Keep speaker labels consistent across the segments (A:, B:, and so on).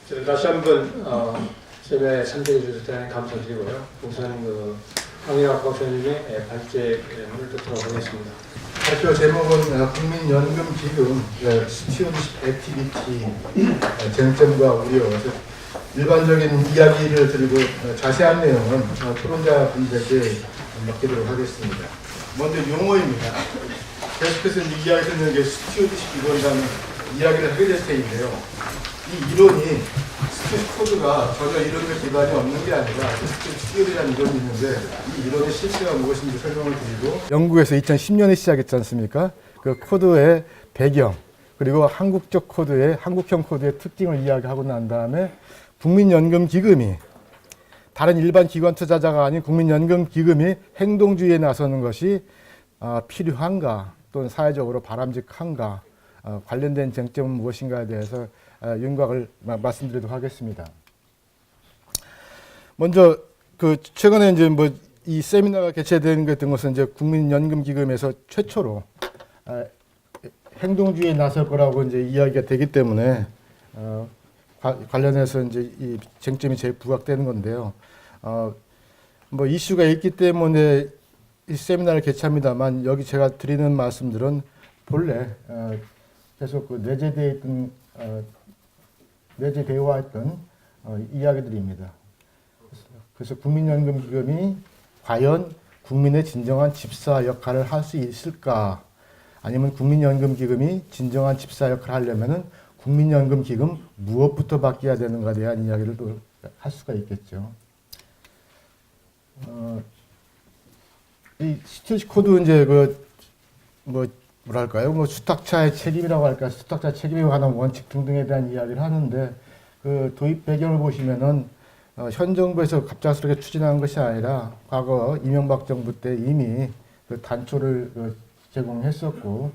A: 다시 한번 세미나에 참석해 주셔서 대단히 감사드리고요. 우선 황희학 박사님의 발제를 듣도록 하겠습니다.
B: 발표 제목은 국민연금기금 스튜어드십 액티비티 쟁점과 우려. 일반적인 이야기를 드리고 자세한 내용은 토론자 분들께 맡기도록 하겠습니다. 먼저 용어입니다. 계속해서 이야기 듣는 게 스튜어드십 이론이라는 이야기를 하게 될 텐데요. 이 이론이 스튜어드십 코드가 전혀 이론의 기반이 없는 게 아니라 스튜어드십이라는 이론이 있는데 이 이론의 실체가 무엇인지 설명을 드리고, 영국에서 2010년에 시작했지 않습니까? 그 코드의 배경, 그리고 한국적 코드의, 한국형 코드의 특징을 이야기하고 난 다음에 국민연금기금이 다른 일반 기관 투자자가 아닌 국민연금기금이 행동주의에 나서는 것이 필요한가 또는 사회적으로 바람직한가, 관련된 쟁점은 무엇인가에 대해서 윤곽을 말씀드리도록 하겠습니다. 먼저 최근에 이제 이 세미나가 개최된 것은 이제 국민연금기금에서 최초로 행동주의에 나설 거라고 이제 이야기가 되기 때문에 관련해서 이제 이 쟁점이 제일 부각되는 건데요. 이슈가 있기 때문에 이 세미나를 개최합니다만, 여기 제가 드리는 말씀들은 본래 계속 내재되어 있던 이야기들입니다. 그래서 국민연금기금이 과연 국민의 진정한 집사 역할을 할 수 있을까? 아니면 국민연금기금이 진정한 집사 역할을 하려면은 국민연금기금 무엇부터 바뀌어야 되는가에 대한 이야기를 또 할 수가 있겠죠. 이 스튜어드십 코드 이제 뭐랄까요? 수탁자의 책임이라고 할까? 수탁자 책임에 관한 원칙 등등에 대한 이야기를 하는데, 그 도입 배경을 보시면은 현 정부에서 갑작스럽게 추진한 것이 아니라 과거 이명박 정부 때 이미 그 단초를 제공했었고,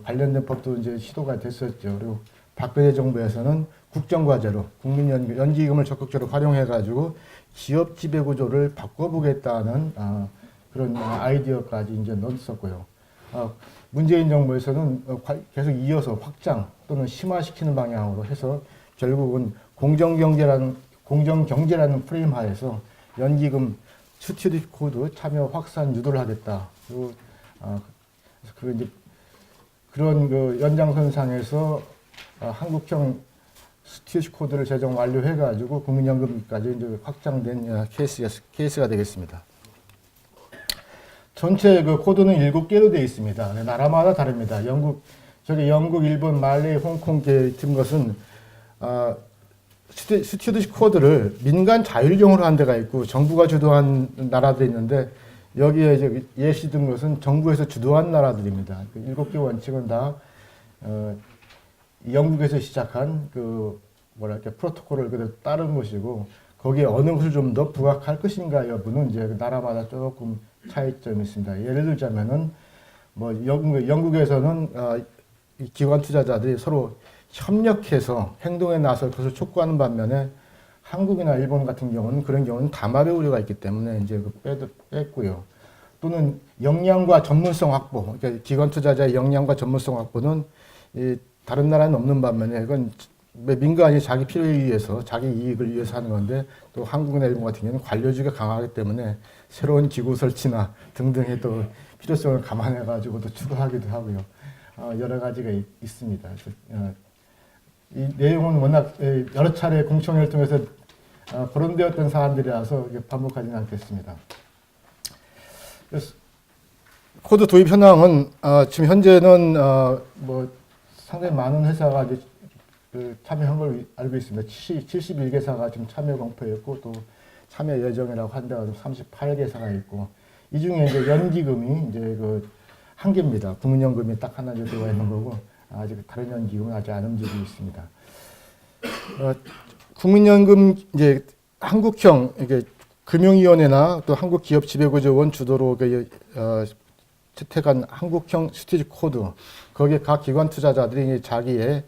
B: 관련된 법도 이제 시도가 됐었죠. 그리고 박근혜 정부에서는 국정과제로 국민연기금을 적극적으로 활용해가지고 기업 지배구조를 바꿔보겠다는 그런 아이디어까지 이제 넣었었고요. 문재인 정부에서는 계속 이어서 확장 또는 심화시키는 방향으로 해서 결국은 공정경제라는 프레임 하에서 연기금 스튜어드십 코드 참여 확산 유도를 하겠다. 그리고 이제 그런 연장선상에서 한국형 스튜어드십 코드를 제정 완료해가지고 국민연금까지 이제 확장된 케이스가 되겠습니다. 전체 코드는 7개로 되어 있습니다. 나라마다 다릅니다. 영국, 일본, 말레이, 홍콩 같은 것은 스튜어드십 코드를 민간 자율용으로 한 데가 있고 정부가 주도한 나라들이 있는데, 여기에 이제 예시든 것은 정부에서 주도한 나라들입니다. 7개 원칙은 다 영국에서 시작한 프로토콜을 그대로 따른 것이고, 거기에 어느 것을 좀 더 부각할 것인가 여부는 이제 나라마다 조금 차이점이 있습니다. 예를 들자면은 영국에서는 기관 투자자들이 서로 협력해서 행동에 나설 것을 촉구하는 반면에, 한국이나 일본 같은 경우는 그런 경우는 담합의 우려가 있기 때문에 이제 뺐고요. 또는 역량과 전문성 확보, 그러니까 기관 투자자의 역량과 전문성 확보는 다른 나라는 없는 반면에, 이건 민간이 자기 필요에 의해서, 자기 이익을 위해서 하는 건데, 또 한국이나 일본 같은 경우는 관료주의가 강하기 때문에 새로운 기구 설치나 등등의 또 필요성을 감안해가지고 또 추구하기도 하고요. 여러 가지가 있습니다. 이 내용은 워낙 여러 차례 공청회를 통해서 거론되었던 사안들이라서 반복하지는 않겠습니다. 그래서 코드 도입 현황은 지금 현재는 상당히 많은 회사가 이제 참여한 걸 알고 있습니다. 71개사가 지금 참여 공표했고, 또 참여 예정이라고 한 데가 38개사가 있고, 이 중에 이제 연기금이 이제 한 개입니다. 국민연금이 딱 하나 이제 들어가 있는 거고, 아직 다른 연기금은 아직 안 움직이고 있습니다. 국민연금 이제 한국형 이게 금융위원회나 또 한국기업지배구조원 주도로 채택한 한국형 스튜어드십 코드, 거기에 각 기관 투자자들이 자기의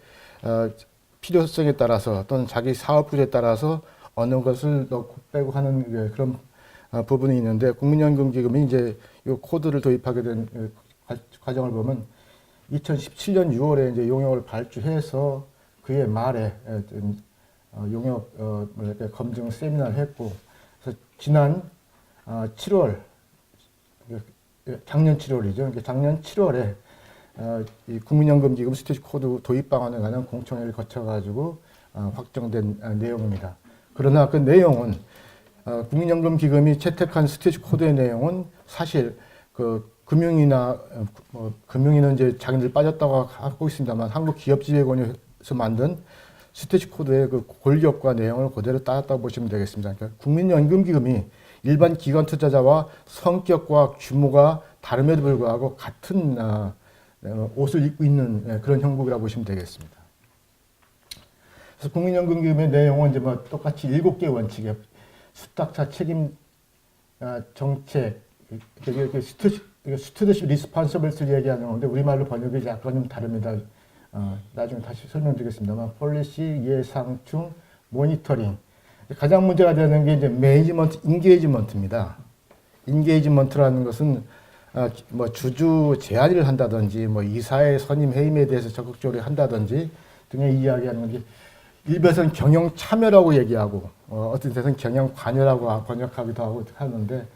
B: 필요성에 따라서 또는 자기 사업 구조에 따라서 어느 것을 넣고 빼고 하는 그런 부분이 있는데, 국민연금기금이 이제 이 코드를 도입하게 된 과정을 보면 2017년 6월에 이제 용역을 발주해서 그해 말에 용역 뭐랄까 검증 세미나를 했고, 그래서 지난 7월 작년 7월이죠. 그러니까 작년 7월에 이 국민연금기금 스테이지 코드 도입 방안에 관한 공청회를 거쳐가지고 확정된 내용입니다. 그러나 그 내용은 국민연금기금이 채택한 스테이지 코드의 내용은 사실 그 금융위는 이제 자기들 빠졌다고 하고 있습니다만 한국기업지배원회에서 만든 스테이지 코드의 그 골격과 내용을 그대로 따랐다고 보시면 되겠습니다. 그러니까 국민연금기금이 일반 기관 투자자와 성격과 규모가 다름에도 불구하고 같은 옷을 입고 있는 그런 형국이라고 보시면 되겠습니다. 그래서 국민연금기금의 내용은 이제 뭐 똑같이 7개 원칙에 수탁자 책임 정책, 스튜어드십 리스폰서블리티를 얘기하는 건데 우리말로 번역이 약간 좀 다릅니다. 나중에 다시 설명드리겠습니다만 폴리시, 예상충, 모니터링. 가장 문제가 되는 게 이제 매니지먼트, 인게이지먼트입니다. 인게이지먼트라는 것은 뭐 주주 제안을 한다든지 뭐 이사의 선임 해임에 대해서 적극적으로 한다든지 등의 이야기하는 게 일베선 경영 참여라고 얘기하고 어떤 데서는 경영 관여라고 번역하기도 하고 하는데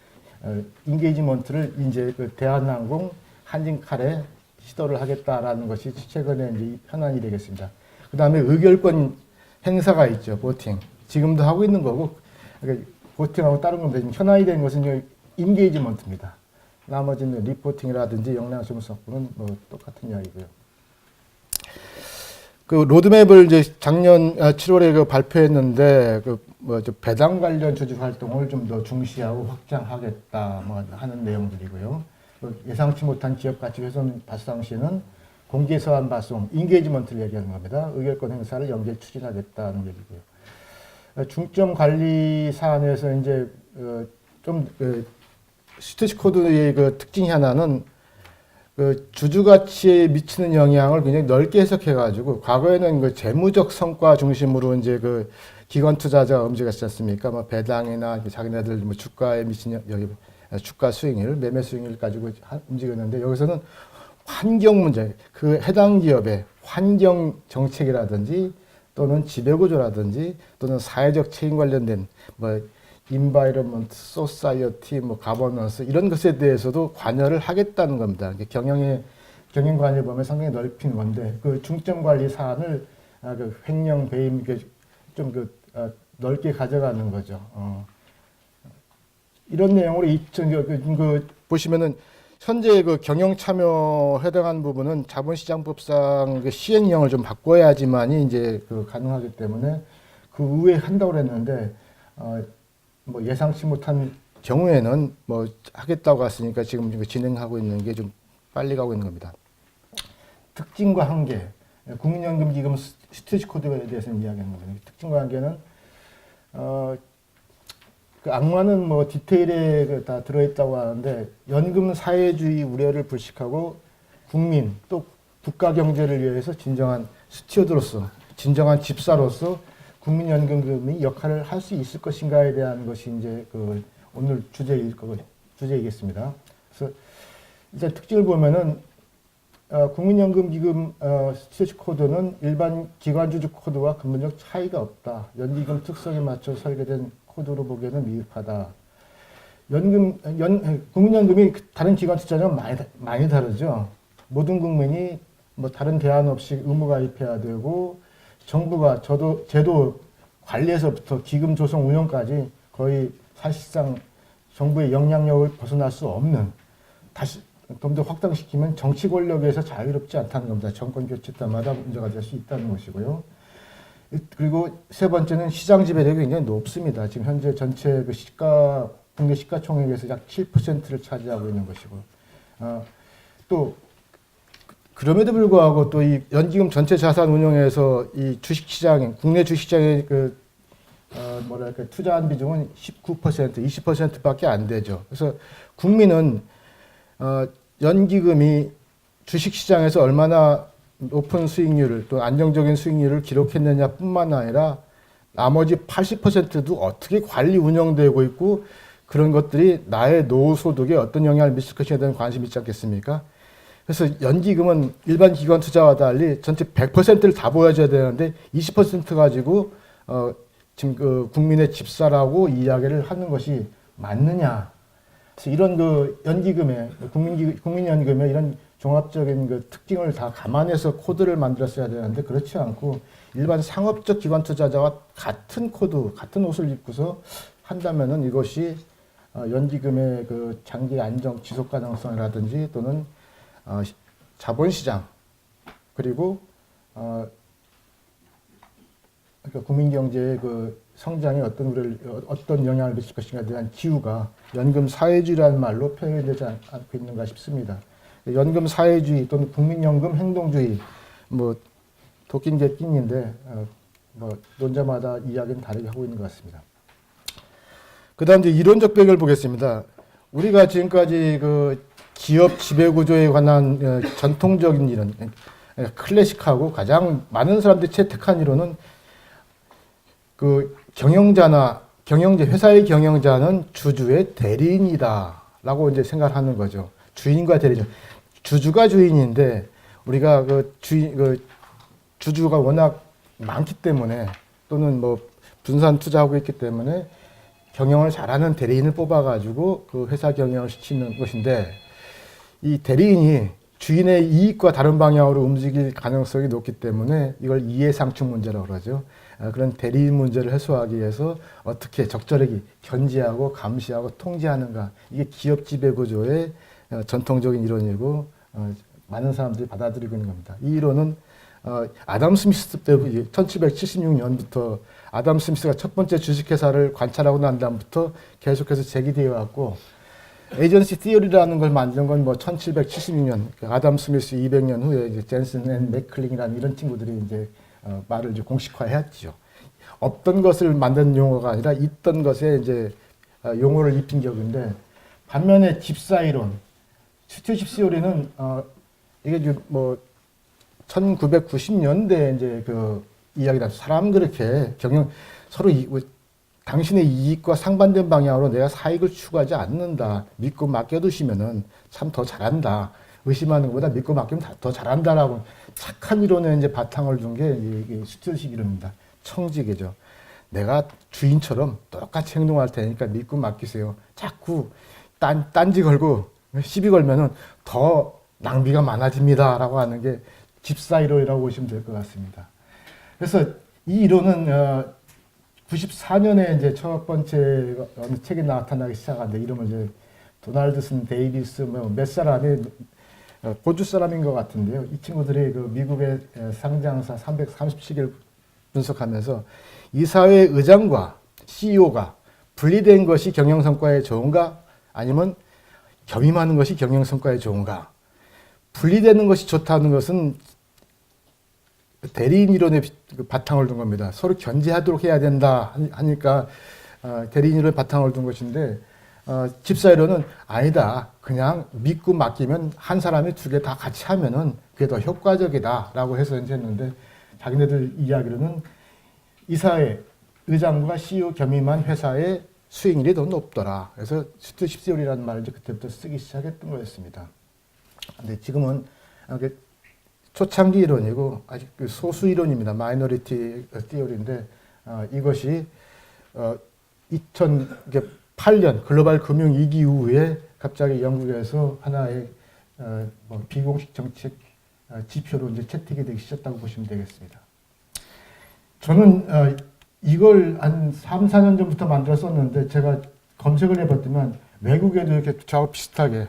B: 인게이지먼트를 이제 그 대한항공, 한진칼에 시도를 하겠다라는 것이 최근에 이제 현안이 되겠습니다. 그 다음에 의결권 행사가 있죠, 보팅. 지금도 하고 있는 거고, 그러니까 보팅하고 다른 건데 지금 현안이 된 것은 인게이지먼트입니다. 나머지는 리포팅이라든지 역량심사권은 뭐 똑같은 이야기고요. 그 로드맵을 이제 작년 7월에 그 발표했는데 배당 관련 주주 활동을 좀 더 중시하고 확장하겠다 뭐 하는 내용들이고요. 예상치 못한 기업 가치 훼손 발생 시에는 공개 서한 발송, 인게이지먼트를 얘기하는 겁니다. 의결권 행사를 연계 추진하겠다는 얘기고요. 중점 관리 사안에서 이제 스테이지 코드의 그 특징이 하나는 그 주주 가치에 미치는 영향을 굉장히 넓게 해석해가지고 과거에는 그 재무적 성과 중심으로 이제 그 기관 투자자가 움직였지 않습니까? 뭐 배당이나 자기네들 뭐 주가에 미치는 주가 수익률, 매매 수익률 가지고 움직였는데 여기서는 환경 문제, 그 해당 기업의 환경 정책이라든지 또는 지배구조라든지 또는 사회적 책임 관련된 뭐 인바이러먼트, 소사이어티, 뭐 가버넌스 이런 것에 대해서도 관여를 하겠다는 겁니다. 경영 관여 범위 상당히 넓힌 건데 그 중점 관리 사안을 그 횡령 배임 좀 넓게 가져가는 거죠. 이런 내용으로 보시면은 현재 그 경영 참여 해당하는 부분은 자본시장법상 그 시행령을 좀 바꿔야지만이 이제 그 가능하기 때문에 그 후에 한다고 그랬는데 뭐 예상치 못한 경우에는 뭐 하겠다고 했으니까 지금 진행하고 있는 게 좀 빨리 가고 있는 겁니다. 특징과 한계, 국민연금기금 스테이지 코드에 대해서는 이야기하는 거죠. 특징과 한계는 그 악마는 뭐 디테일에 다 들어있다고 하는데 연금 사회주의 우려를 불식하고 국민 또 국가 경제를 위해서 진정한 스튜어드로서 진정한 집사로서 국민연금기금이 역할을 할 수 있을 것인가에 대한 것이 이제 그 오늘 주제이겠습니다. 그래서 일단 특징을 보면은 국민연금기금 스테이지 코드는 일반 기관주주 코드와 근본적 차이가 없다. 연기금 특성에 맞춰 설계된 코드로 보기에는 미흡하다. 국민연금이 다른 기관 투자자랑 많이 다르죠. 모든 국민이 뭐 다른 대안 없이 의무 가입해야 되고 정부가 제도 관리에서부터 기금 조성 운영까지 거의 사실상 정부의 영향력을 벗어날 수 없는 다시 좀 더 확장시키면 정치 권력에서 자유롭지 않다는 겁니다. 정권 교체 때마다 문제가 될 수 있다는 것이고요. 그리고 세 번째는 시장 지배력이 굉장히 높습니다. 지금 현재 전체 그 국내 시가총액에서 약 7%를 차지하고 있는 것이고, 또 그럼에도 불구하고 또 이 연기금 전체 자산 운용에서 이 주식시장, 국내 주식시장의 투자한 비중은 19%, 20%밖에 안 되죠. 그래서 국민은 연기금이 주식시장에서 얼마나 높은 수익률을 또 안정적인 수익률을 기록했느냐뿐만 아니라 나머지 80%도 어떻게 관리 운영되고 있고 그런 것들이 나의 노후 소득에 어떤 영향을 미칠 것이냐에 대한 관심이 있지 않겠습니까? 그래서 연기금은 일반 기관 투자와 달리 전체 100%를 다 보여줘야 되는데 20% 가지고 지금 그 국민의 집사라고 이야기를 하는 것이 맞느냐? 그래서 이런 그 연기금의 국민연금의 이런 종합적인 그 특징을 다 감안해서 코드를 만들었어야 되는데 그렇지 않고 일반 상업적 기관 투자자와 같은 코드, 같은 옷을 입고서 한다면은 이것이 연기금의 그 장기 안정 지속 가능성이라든지 또는 자본시장 그리고 그러니까 국민 경제의 그 성장에 어떤 영향을 미칠 것인가에 대한 기후가 연금 사회주의라는 말로 표현되지 않고 있는가 싶습니다. 연금 사회주의 또는 국민연금 행동주의 뭐 도끼인 게 낀인데 뭐 논자마다 이야기는 다르게 하고 있는 것 같습니다. 그다음 이제 이론적 배경을 보겠습니다. 우리가 지금까지 그 기업 지배 구조에 관한 전통적인 이론, 클래식하고 가장 많은 사람들이 채택한 이론은 그 회사의 경영자는 주주의 대리인이다라고 이제 생각하는 거죠. 주인과 대리인. 주주가 주인인데 우리가 주주가 워낙 많기 때문에 또는 뭐 분산 투자하고 있기 때문에 경영을 잘하는 대리인을 뽑아가지고 그 회사 경영을 시키는 것인데 이 대리인이 주인의 이익과 다른 방향으로 움직일 가능성이 높기 때문에 이걸 이해상충 문제라고 그러죠. 그런 대리인 문제를 해소하기 위해서 어떻게 적절하게 견제하고 감시하고 통제하는가. 이게 기업 지배 구조의 전통적인 이론이고 많은 사람들이 받아들이고 있는 겁니다. 이 이론은 아담 스미스 때 1776년부터 아담 스미스가 첫 번째 주식회사를 관찰하고 난 다음부터 계속해서 제기되어 왔고 에이전시 티어리라는 걸 만든 건 뭐 1776년 아담 스미스 200년 후에 이제 젠슨 앤 맥클린이라는 이런 친구들이 이제 말을 이제 공식화했죠. 없던 것을 만든 용어가 아니라 있던 것에 이제 용어를 입힌 격인데 반면에 집사 이론, 스튜어십 시오리는 이게 뭐 1990년대 이제 그 이야기다. 사람 그렇게 서로 당신의 이익과 상반된 방향으로 내가 사익을 추구하지 않는다. 믿고 맡겨두시면은 참 더 잘한다. 의심하는 것보다 믿고 맡기면 더 잘한다라고 착한 이론에 이제 바탕을 둔 게 이게 스튜어십 이론입니다. 청지계죠. 내가 주인처럼 똑같이 행동할 테니까 믿고 맡기세요. 자꾸 딴지 걸고 시비 걸면은 더 낭비가 많아집니다라고 하는 게 집사 이론이라고 보시면 될 것 같습니다. 그래서 이 이론은 94년에 이제 첫 번째 어느 책이 나타나기 시작한데 이름을 이제 도널드슨 데이비스 몇 사람이 호주 사람인 것 같은데요. 이 친구들이 그 미국의 상장사 337개를 분석하면서 이 사회의 의장과 CEO가 분리된 것이 경영 성과에 좋은가 아니면 겸임하는 것이 경영 성과에 좋은가. 분리되는 것이 좋다는 것은 대리인 이론에 바탕을 둔 겁니다. 서로 견제하도록 해야 된다 하니까 대리인 이론에 바탕을 둔 것인데 집사 이론은 아니다. 그냥 믿고 맡기면 한 사람이 두 개 다 같이 하면은 그게 더 효과적이다라고 해서 했는데 자기네들 이야기로는 이사회 의장과 CEO 겸임한 회사의 수익률이 더 높더라. 그래서 스튜어십 시오리라는 말을 이제 그때부터 쓰기 시작했던 거였습니다. 근데 지금은 초창기 이론이고 아직 소수 이론입니다. 마이너리티 티어리인데 이것이 2008년 글로벌 금융 위기 이후에 갑자기 영국에서 하나의 뭐 비공식 정책 지표로 이제 채택이 되기 시작했다고 보시면 되겠습니다. 저는 이걸 한 3, 4년 전부터 만들었었는데 제가 검색을 해봤더니 외국에도 이렇게 저하고 비슷하게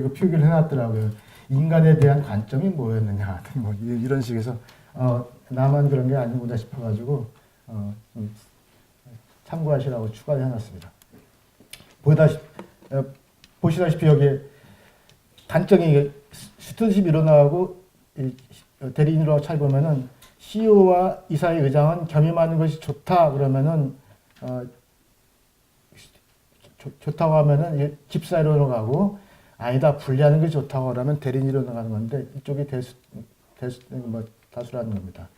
B: 그 표기를 해놨더라고요. 인간에 대한 관점이 뭐였느냐, 뭐 이런 식에서 나만 그런 게 아니구나 싶어가지고 좀 참고하시라고 추가를 해놨습니다. 보시다시피 여기 단점이 스튜어십 일어나고 대리인으로 찾아보면은 CEO와 이사의 의장은 겸임하는 것이 좋다 그러면은 좋다고 하면은 집사이론으로 가고 아니다 분리하는 게 좋다고 하면 대리인으로 나가는 건데 이쪽이 다수라는 겁니다.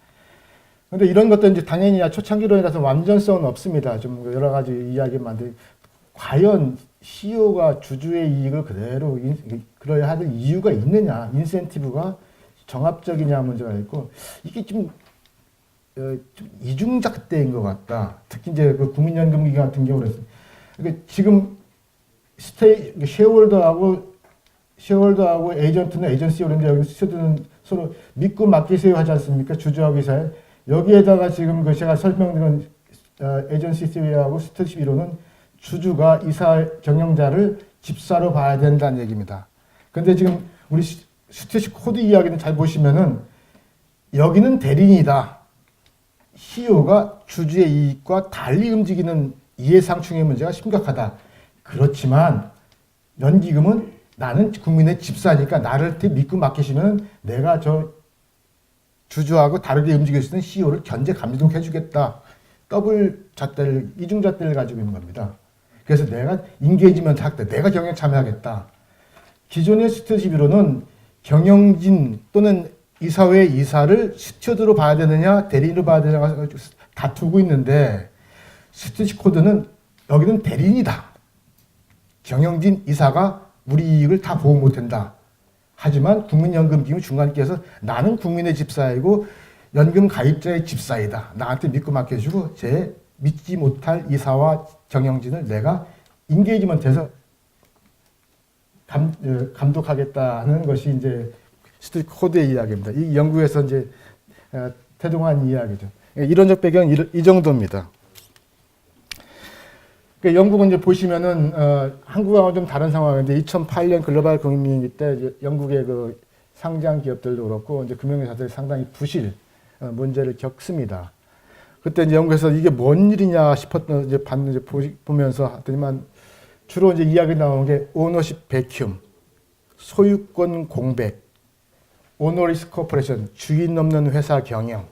B: 그런데 이런 것도 이제 당연히 초창기론이라서 완전성은 없습니다. 좀 여러 가지 이야기만 과연 CEO가 주주의 이익을 그대로 그러야 할 이유가 있느냐, 인센티브가 정합적이냐 문제가 있고 이게 좀 좀 이중잣대인 것 같다. 특히 이제 그 국민연금기금 같은 경우는 그러니까 지금 쉐어홀더하고 에이전트는 에이전시 오는데 여기 스튜드는 서로 믿고 맡기세요 하지 않습니까? 주주하고 이사에 여기에다가 지금 그 제가 설명드린 에이전시 시리하고 스튜디십 1호는 주주가 이사 경영자를 집사로 봐야 된다는 얘기입니다. 근데 지금 우리 스튜디십 코드 이야기는 잘 보시면은 여기는 대리인이다. CEO가 주주의 이익과 달리 움직이는 이해상충의 문제가 심각하다. 그렇지만 연기금은 나는 국민의 집사니까 나를 믿고 맡기시면 내가 저 주주하고 다르게 움직일 수 있는 CEO를 견제 감독해 주겠다. 더블 잣대를 이중 잣대를 가지고 있는 겁니다. 그래서 내가 인게이지먼트 할때 내가 경영 참여하겠다. 기존의 스튜디오로는 경영진 또는 이사회 이사를 스튜어드로 봐야 되느냐 대리인으로 봐야 되느냐 다투고 있는데 스튜디오 코드는 여기는 대리인이다. 경영진 이사가 우리 이익을 다 보호 못한다. 하지만 국민연금기금 중간께서 나는 국민의 집사이고 연금 가입자의 집사이다. 나한테 믿고 맡겨주고 제 믿지 못할 이사와 경영진을 내가 인게이지먼트해서 감독하겠다는 것이 이제 스튜디오 코드의 이야기입니다. 이 영국에서 이제 태동한 이야기죠. 이론적 배경은 이 정도입니다. 그러니까 영국은 이제 보시면은 한국하고는 좀 다른 상황인데 2008년 글로벌 금융위기 때 이제 영국의 그 상장 기업들도 그렇고 이제 금융회사들이 상당히 부실 문제를 겪습니다. 그때 이제 영국에서 이게 뭔 일이냐 싶었던 이제 보면서 하더니만 주로 이제 이야기 나오는 게 오너십 베큐um, 소유권 공백, 오너리스 코퍼레이션, 주인 없는 회사 경영,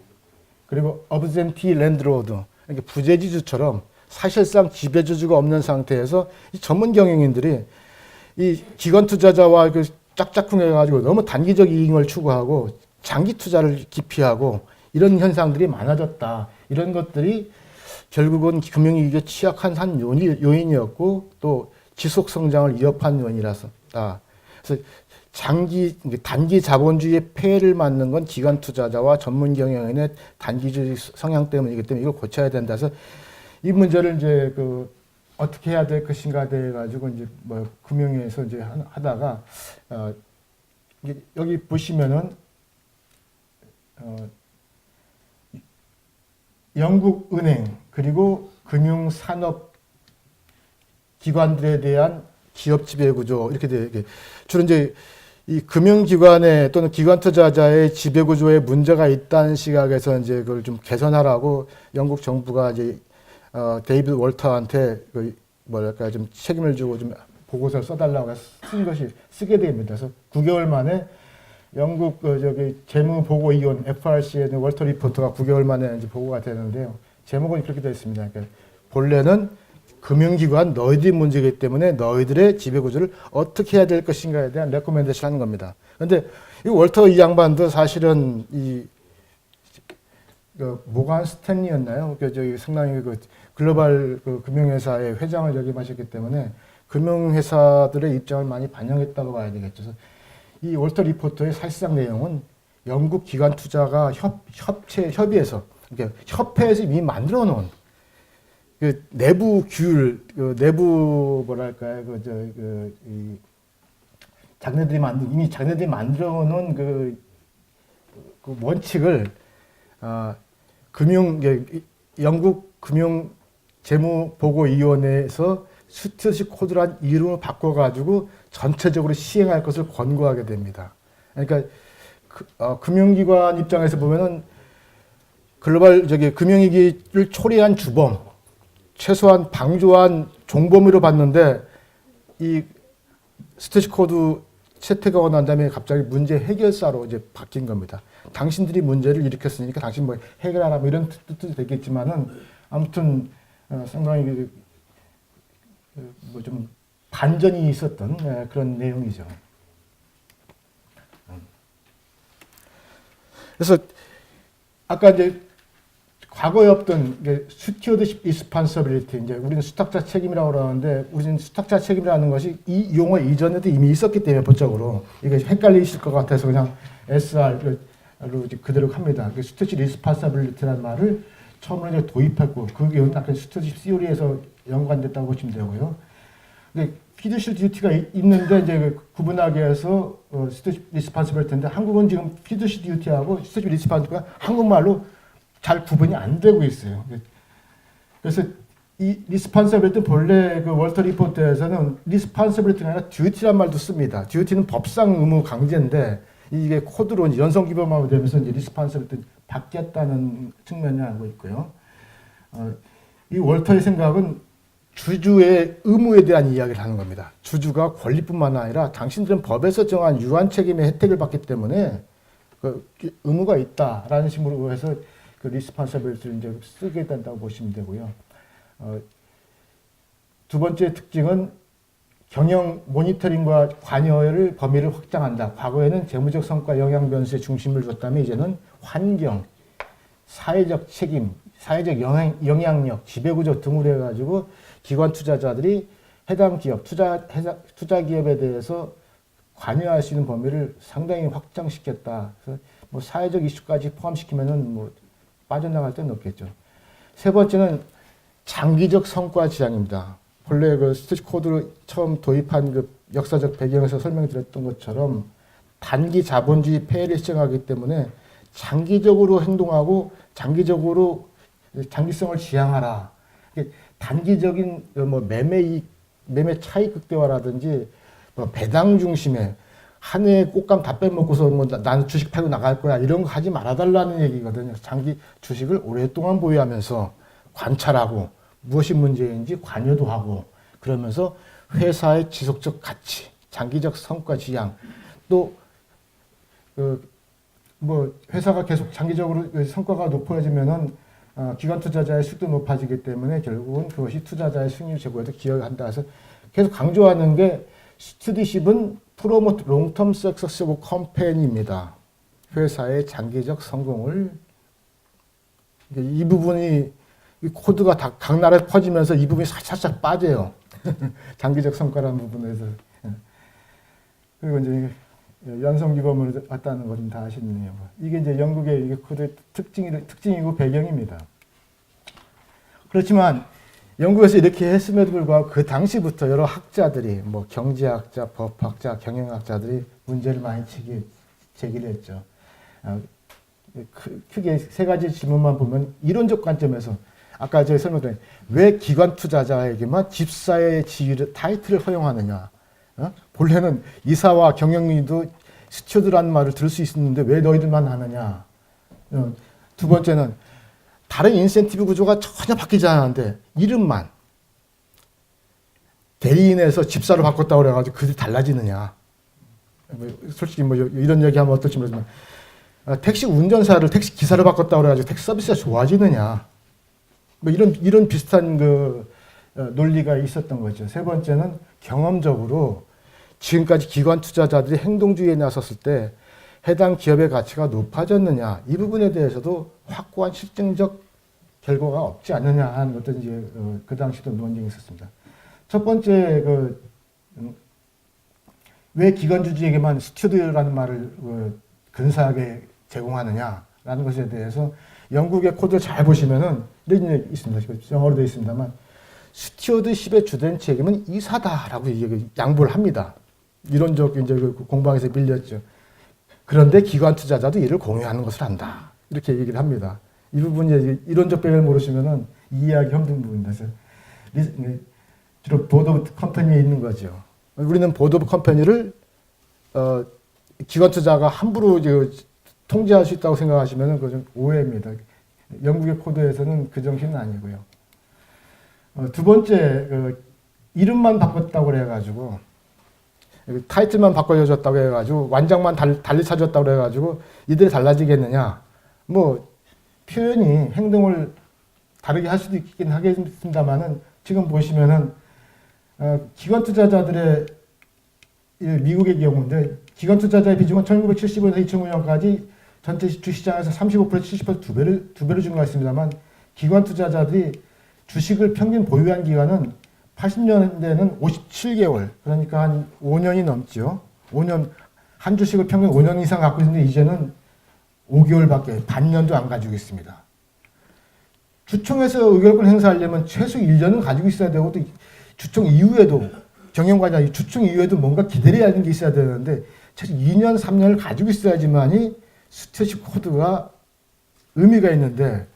B: 그리고 어브센티 랜드로드, 그러니까 부재지주처럼 사실상 지배주주가 없는 상태에서 이 전문 경영인들이 이 기관 투자자와 그 짝짝꿍해가지고 너무 단기적 이익을 추구하고 장기 투자를 기피하고 이런 현상들이 많아졌다. 이런 것들이 결국은 금융위기에 취약한 한 요인이었고 또 지속 성장을 위협한 요인이라서다. 그래서 단기 자본주의의 폐해를 맞는 건 기관 투자자와 전문 경영인의 단기주의 성향 때문이기 때문에 이걸 고쳐야 된다. 그래서 이 문제를 이제 그 어떻게 해야 될 것인가 돼 가지고 이제 뭐 금융위에서 이제 하다가 여기 보시면은 영국 은행 그리고 금융산업 기관들에 대한 기업 지배 구조 이렇게 돼 주로 이제 이 금융기관의 또는 기관 투자자의 지배 구조에 문제가 있다는 시각에서 이제 그걸 좀 개선하라고 영국 정부가 이제 데이비드 월터한테 그 뭐랄까 좀 책임을 주고 좀 보고서를 써달라고 해서 쓰게 됩니다. 그래서 9개월 만에 영국 재무보고위원 FRC의 월터 리포터가 9개월 만에 이제 보고가 되는데요. 제목은 그렇게 되어 있습니다. 그러니까 본래는 금융기관 너희들이 문제이기 때문에 너희들의 지배구조를 어떻게 해야 될 것인가에 대한 레코멘데이션 하는 겁니다. 그런데 이 월터 이 양반도 사실은 모간 스탠리였나요? 상당히 글로벌 금융회사의 회장을 역임하셨기 때문에 금융회사들의 입장을 많이 반영했다고 봐야 되겠죠. 그래서 이 월터 리포터의 사실상 내용은 영국 기관 투자가 협의해서 그러니까 협회에서 이미 만들어 놓은 그 내부 규율, 내부 뭐랄까요, 자기네들이 만들어 놓은 그 원칙을 영국 금융 재무보고위원회에서 스튜어드십 코드란 이름을 바꿔가지고 전체적으로 시행할 것을 권고하게 됩니다. 그러니까 금융기관 입장에서 보면은 글로벌 금융위기를 초래한 주범, 최소한 방조한 종범으로 봤는데 이 스튜어드십 코드 채택하고 난 다음에 갑자기 문제 해결사로 이제 바뀐 겁니다. 당신들이 문제를 일으켰으니까 당신 뭐 해결하라 뭐 이런 뜻도 되겠지만은 아무튼 상당히 뭐 좀 반전이 있었던 그런 내용이죠. 그래서 아까 이제 과거에 없던 스튜어드십 리스폰서빌리티 이제 우리는 수탁자 책임이라고 그러는데 우리는 수탁자 책임이라는 것이 이 용어 이전에도 이미 있었기 때문에 법적으로 이게 헷갈리실 것 같아서 그냥 SR 이제 그대로 갑니다. 그 스튜어디십 리스폰서빌리티라는 말을 처음으로 이제 도입했고 그게 약간 스튜어디십 시오리에서 연관됐다고 보시면 되고요. 근데 피드시 듀티가 있는데 이제 그 구분하기 위해서 스튜어디십 리스폰서빌리티인데 한국은 지금 피드시 듀티하고 스튜어디십 리스폰서빌리티가 한국말로 잘 구분이 안 되고 있어요. 그래서 이 리스폰서빌리티 본래 그 월터 리포트에서는 리스폰서빌리티가 아니라 듀티란 말도 씁니다. 듀티는 법상 의무 강제인데 이게 코드로 이제 연성 기본화가 되면서 이제 리스폰서빌리티 바뀌었다는 측면을 알고 있고요. 이 월터의 생각은 주주의 의무에 대한 이야기를 하는 겁니다. 주주가 권리뿐만 아니라 당신들은 법에서 정한 유한 책임의 혜택을 받기 때문에 그 의무가 있다라는 식으로 해서 그 리스폰서빌리티를 이제 쓰게 된다고 보시면 되고요. 두 번째 특징은 경영 모니터링과 관여를 범위를 확장한다. 과거에는 재무적 성과 영향 변수에 중심을 뒀다면 이제는 환경, 사회적 책임, 사회적 영향력, 지배구조 등으로 해가지고 기관 투자자들이 해당 기업, 투자 기업에 대해서 관여할 수 있는 범위를 상당히 확장시켰다. 그래서 뭐 사회적 이슈까지 포함시키면은 뭐 빠져나갈 데는 없겠죠. 세 번째는 장기적 성과 지향입니다. 본래 그 스튜어디십 코드를 처음 도입한 그 역사적 배경에서 설명드렸던 것처럼 단기 자본주의 폐해를 시정하기 때문에 장기적으로 행동하고 장기적으로 장기성을 지향하라. 단기적인 뭐 매매 차익 극대화라든지 뭐 배당 중심의 한 해에 꽃감 다 빼먹고서 뭐 나는 주식 팔고 나갈 거야 이런 거 하지 말아달라는 얘기거든요. 장기 주식을 오랫동안 보유하면서 관찰하고 무엇이 문제인지 관여도 하고 그러면서 회사의 지속적 가치, 장기적 성과 지향 또 뭐 회사가 계속 장기적으로 성과가 높아지면은 기관 투자자의 수익도 높아지기 때문에 결국은 그것이 투자자의 수익률 제고에도 기여를 한다 해서 계속 강조하는 게 스튜디십은 프로모트 롱텀 석세스 오브 컴퍼니입니다. 회사의 장기적 성공을 이 부분이 이 코드가 다 각 나라에 퍼지면서 이 부분이 살짝 빠져요. 장기적 성과라는 부분에서. 그리고 이제 연성 기범으로 왔다는 거 좀 다 아시네요. 이게 이제 영국의 이게 코드의 특징이고 배경입니다. 그렇지만 영국에서 이렇게 했음에도 불구하고 그 당시부터 여러 학자들이 뭐 경제학자, 법학자, 경영학자들이 문제를 많이 제기를 했죠. 크게 세 가지 질문만 보면 이론적 관점에서 아까 제가 설명드린 왜 기관 투자자에게만 집사의 지위를 타이틀을 허용하느냐. 본래는 이사와 경영인도 스튜어드라는 말을 들을 수 있었는데 왜 너희들만 하느냐. 두 번째는 다른 인센티브 구조가 전혀 바뀌지 않았는데 이름만 대리인에서 집사로 바꿨다고 그래가지고 그들이 달라지느냐. 솔직히 뭐 이런 얘기하면 어떨지 모르지만 택시 운전사를 택시 기사로 바꿨다고 그래가지고 택시 서비스가 좋아지느냐. 뭐 이런 비슷한 그 논리가 있었던 거죠. 세 번째는 경험적으로 지금까지 기관 투자자들이 행동주의에 나섰을 때 해당 기업의 가치가 높아졌느냐 이 부분에 대해서도 확고한 실증적 결과가 없지 않느냐 하는 어떤 이제 그 당시도 논쟁이 있었습니다. 첫 번째 왜 기관 주주에게만 스튜어드라는 말을 근사하게 제공하느냐라는 것에 대해서 영국의 코드를 잘 보시면은 이런 얘기 있습니다. 영어로 되어 있습니다만 스튜어드십의 주된 책임은 이사다라고 양보를 합니다. 이론적 이제 공방에서 밀렸죠. 그런데 기관 투자자도 이를 공유하는 것을 한다. 이렇게 얘기를 합니다. 이 부분이 이론적 배경을 모르시면은 이해하기 힘든 부분입니다. 그래서 주로 보드 오브 컴퍼니에 있는 거죠. 우리는 보드 오브 컴퍼니를 기관 투자가 함부로 통제할 수 있다고 생각하시면은 그건 오해입니다. 영국의 코드에서는 그 정신은 아니고요. 두 번째 이름만 바꿨다고 그래가지고 타이틀만 바꿔줬다고 해가지고 완장만 달리 찾았다고 그래가지고 이들이 달라지겠느냐? 뭐 표현이 행동을 다르게 할 수도 있긴 하겠습니다만은 지금 보시면은 기관 투자자들의 미국의 경우인데 기관 투자자의 비중은 1975년에서 2005년까지 전체 주시장에서 35% 70% 두 배로 증가했습니다만 기관 투자자들이 주식을 평균 보유한 기간은 80년대는 57개월, 그러니까 한 5년이 넘죠. 5년, 한 주식을 평균 5년 이상 갖고 있는데 이제는 5개월밖에 반년도 안 가지고 있습니다. 주총에서 의결권 행사하려면 최소 1년은 가지고 있어야 되고 또 주총 이후에도 경영관이 아니라 주총 이후에도 뭔가 기다려야 하는 게 있어야 되는데 최소 2년, 3년을 가지고 있어야지만이 스테이시 코드가 의미가 있는데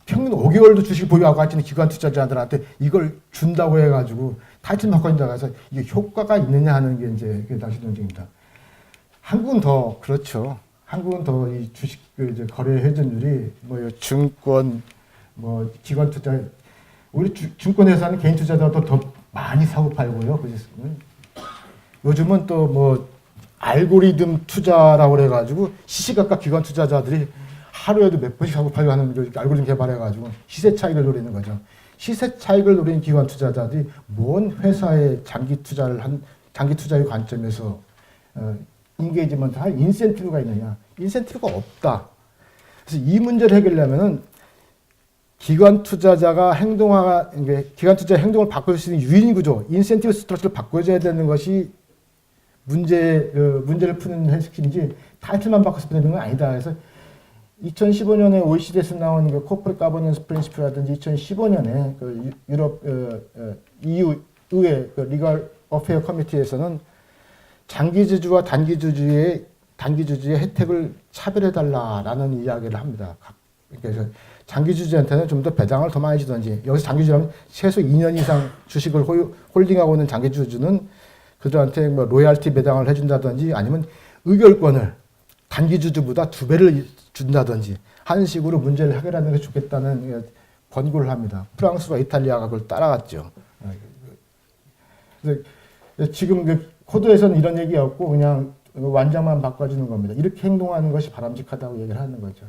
B: 평균 5개월도 주식 보유하고 있는 기관 투자자들한테 이걸 준다고 해가지고 타이틀 바꿔준다고 해서 이게 효과가 있느냐 하는 게 이제 그게 다시 논쟁입니다. 한국은 더 그렇죠. 한국은 더 이 주식 이제 거래 회전율이 뭐 증권 뭐 기관 투자 우리 증권 회사는 개인 투자자도 더 많이 사고 팔고요. 요즘은 또 뭐 알고리즘 투자라고 그래가지고 시시각각 기관 투자자들이 하루에도 몇 번씩 사고 팔고 하는 알고리즘 개발해가지고 시세 차익을 노리는 거죠. 시세 차익을 노리는 기관 투자자들이 뭔 회사에 장기 투자의 관점에서 인게이지먼트 할 인센티브가 있느냐? 인센티브가 없다. 그래서 이 문제를 해결하려면은 기관 투자자가 기관 투자 행동을 바꿀 수 있는 유인 구조, 인센티브 스트럭처를 바꿔줘야 되는 것이 문제를 푸는 핵심이지 타이틀만 바꿔서 되는 건 아니다. 그래서 2015년에 OECD에서 나온 그 코퍼레이트 가버넌스 프린시플이라든지 2015년에 그 유럽 EU 의회 그 리걸 어페어 커미티에서는 장기주주와 단기주주의 혜택을 차별해달라라는 이야기를 합니다. 그래서 장기주주한테는 좀 더 배당을 더 많이 주든지 여기서 장기주주라면 최소 2년 이상 주식을 홀딩하고 있는 장기주주는 그들한테 뭐 로얄티 배당을 해준다든지 아니면 의결권을 단기주주보다 2배를 준다든지 하는 식으로 문제를 해결하는 게 좋겠다는 권고를 합니다. 프랑스와 이탈리아가 그걸 따라갔죠. 그래서 지금 그 코드에서는 이런 얘기가 없고 그냥 완장만 바꿔주는 겁니다. 이렇게 행동하는 것이 바람직하다고 얘기를 하는 거죠.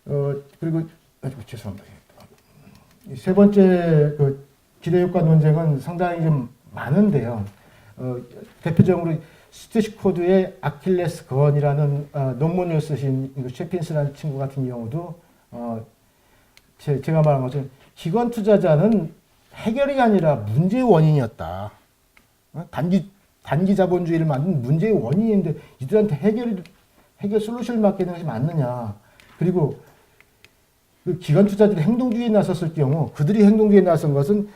B: 그래서 그리고 죄송합니다. 세 번째 그 기대효과 논쟁은 상당히 좀 많은데요. 대표적으로 스티시 코드의 아킬레스 건이라는 논문을 쓰신 셰핀스라는 친구 같은 경우도 제가 말한 것처럼 기관 투자자는 해결이 아니라 문제의 원인이었다. 단기 자본주의를 만든 문제의 원인인데 이들한테 해결 솔루션을 맡기는 것이 맞느냐. 그리고 그 기관 투자들이 행동주의에 나섰을 경우 그들이 행동주의에 나선 것은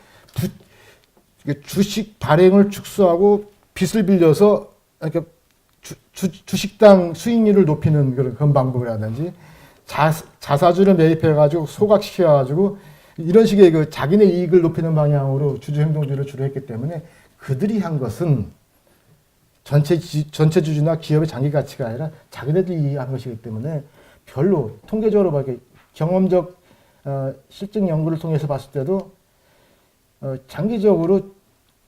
B: 주식 발행을 축소하고 빚을 빌려서 이렇게 주식당 수익률을 높이는 그런 방법이라든지 자사주를 매입해가지고 소각시켜가지고 이런 식의 그 자기네 이익을 높이는 방향으로 주주 행동주의를 주로 했기 때문에 그들이 한 것은 전체 주주나 기업의 장기 가치가 아니라 자기네들이 한 것이기 때문에 별로 통계적으로 밖에 경험적 실증 연구를 통해서 봤을 때도 장기적으로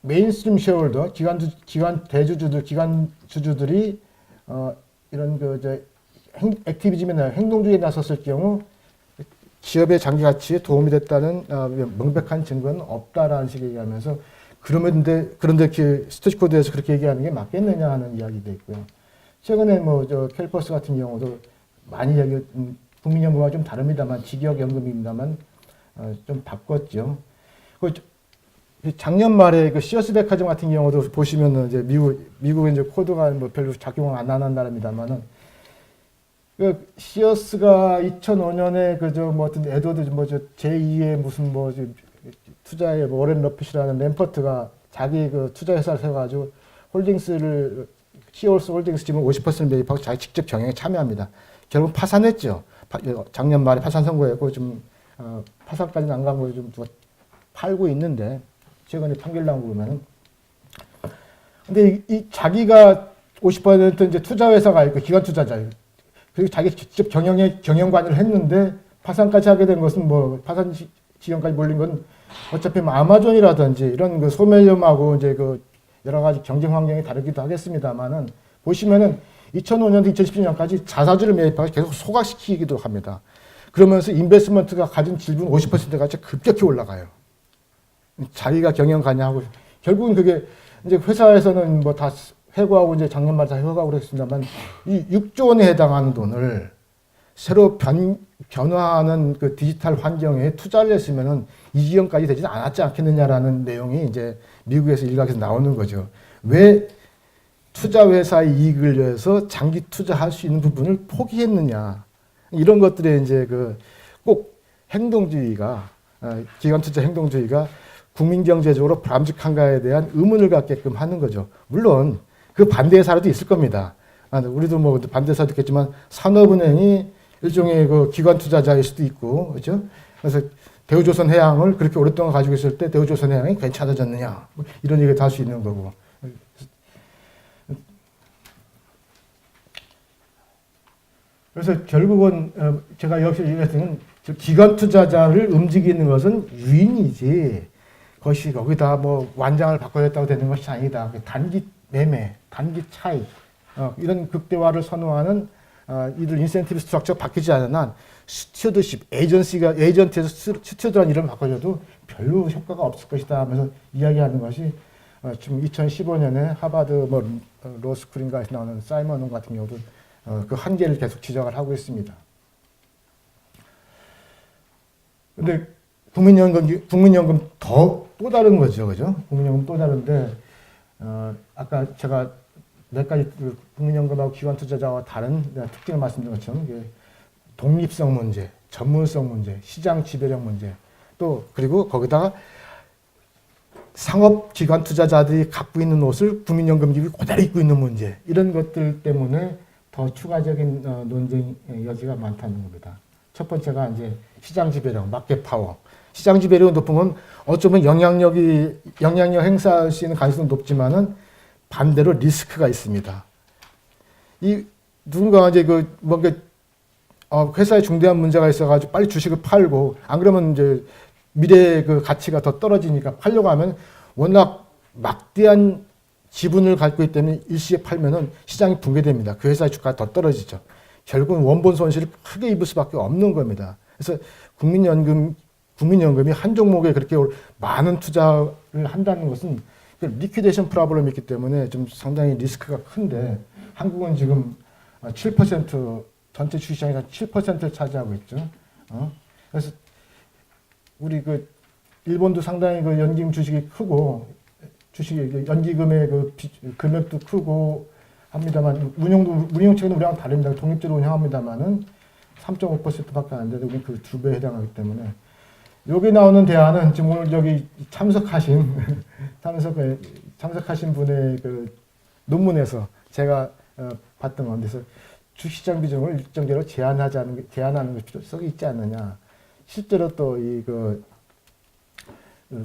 B: 메인스트림 쉐어홀더 기관 주주들이 이런 액티비즘이나 행동주의에 나섰을 경우 기업의 장기 가치에 도움이 됐다는 명백한 증거는 없다라는 식의 얘기하면서 그런데 스티시 코드에서 그렇게 얘기하는 게 맞겠느냐 하는 이야기도 있고요. 최근에 캘퍼스 같은 경우도 많이 국민연금과 좀 다릅니다만 직역연금입니다만 좀 바꿨죠. 작년 말에 그 시어스 백화점 같은 경우도 보시면은 이제 미국은 이제 코드가 별로 작용을 안 하는 나라입니다만은 그 시어스가 2005년에 어떤 에드워드 제2의 무슨 투자의 워렌 러핏이라는 램퍼트가 자기 그 투자 회사를 세워가지고 시어스 홀딩스 지분 50% 매입하고 자기 직접 경영에 참여합니다. 결국 파산했죠. 작년 말에 파산 선고했고 좀 파산까지는 안 가고 좀 팔고 있는데 최근에 판결 나온 거 보면은 근데 이 자기가 50% 이제 투자 회사가 있고 기관 투자자예요. 그리고 자기 직접 경영관을 했는데 파산까지 하게 된 것은 파산 지경까지 몰린 건 어차피 아마존이라든지 이런 그 소매점하고 이제 그 여러 가지 경쟁 환경이 다르기도 하겠습니다만은 보시면은 2005년부터 2017년까지 자사주를 매입하고 계속 소각시키기도 합니다. 그러면서 인베스트먼트가 가진 지분 50%가 급격히 올라가요. 자기가 경영관여하고 결국은 그게 이제 회사에서는 다 회고하고 이제 작년 말에 다 회고하고 그랬습니다만 이 6조 원에 해당하는 돈을 새로 변화하는 그 디지털 환경에 투자를 했으면은 이 지경까지 되지 않았지 않겠느냐라는 내용이 이제 미국에서 일각에서 나오는 거죠. 왜 투자회사의 이익을 위해서 장기 투자할 수 있는 부분을 포기했느냐. 이런 것들에 이제 꼭 행동주의가, 기관투자 행동주의가 국민경제적으로 바람직한가에 대한 의문을 갖게끔 하는 거죠. 물론 그 반대의 사례도 있을 겁니다. 우리도 뭐 반대 사례도 있겠지만 산업은행이 일종의 기관투자자일 수도 있고, 그렇죠? 그래서 대우조선해양을 그렇게 오랫동안 가지고 있을 때 대우조선해양이 괜찮아졌느냐, 뭐 이런 얘기도 할 수 있는 거고. 그래서 결국은 제가 역시 얘기했던 기관 투자자를 움직이는 것은 유인이지 그것이 거기다 뭐 완장을 바꿔줬다고 되는 것이 아니다. 단기 매매, 단기 차익 이런 극대화를 선호하는 이들 인센티브 스트럭처 바뀌지 않은 한 스튜어드십, 에이전트에서 스튜어드라는 이름을 바꿔줘도 별로 효과가 없을 것이다 하면서 이야기하는 것이 지금 2015년에 하버드 로스쿨인가에서 나오는 사이먼 같은 경우도 그 한계를 계속 지적을 하고 있습니다. 근데 국민연금 또 다른 거죠, 그죠? 국민연금 또 다른데, 아까 제가 몇 가지 국민연금하고 기관투자자와 다른 특징을 말씀드린 것처럼, 독립성 문제, 전문성 문제, 시장 지배력 문제, 또, 그리고 거기다가 상업 기관 투자자들이 갖고 있는 옷을 국민연금기금이 그대로 입고 있는 문제, 이런 것들 때문에 더 추가적인 논쟁 여지가 많다는 겁니다. 첫 번째가 이제 시장 지배력, 마켓 파워. 시장 지배력이 높은 건 어쩌면 영향력 행사할 수 있는 가능성은 높지만은 반대로 리스크가 있습니다. 누군가 이제 뭔가 회사에 중대한 문제가 있어가지고 빨리 주식을 팔고, 안 그러면 이제 미래의 가치가 더 떨어지니까 팔려고 하면 워낙 막대한 지분을 갖고 있기 때문에 일시에 팔면은 시장이 붕괴됩니다. 그 회사의 주가가 더 떨어지죠. 결국은 원본 손실을 크게 입을 수밖에 없는 겁니다. 그래서 국민연금이 한 종목에 그렇게 많은 투자를 한다는 것은 리퀴데이션 프로블럼이 있기 때문에 좀 상당히 리스크가 큰데, 한국은 지금 7% 전체 주식시장에서 7%를 차지하고 있죠. 그래서 우리 일본도 상당히 연기금 주식이 크고, 연기금의 금액도 크고 합니다만, 운영 측은 우리랑 다릅니다. 독립적으로 운영합니다만은 3.5%밖에 안 되고 우리 그 2배에 해당하기 때문에, 여기 나오는 대안은 지금 오늘 여기 참석하신 분의 논문에서 제가 봤던 건데, 주시장 비중을 일정대로 제한하는 것이 필요성이 있지 않느냐. 실제로 또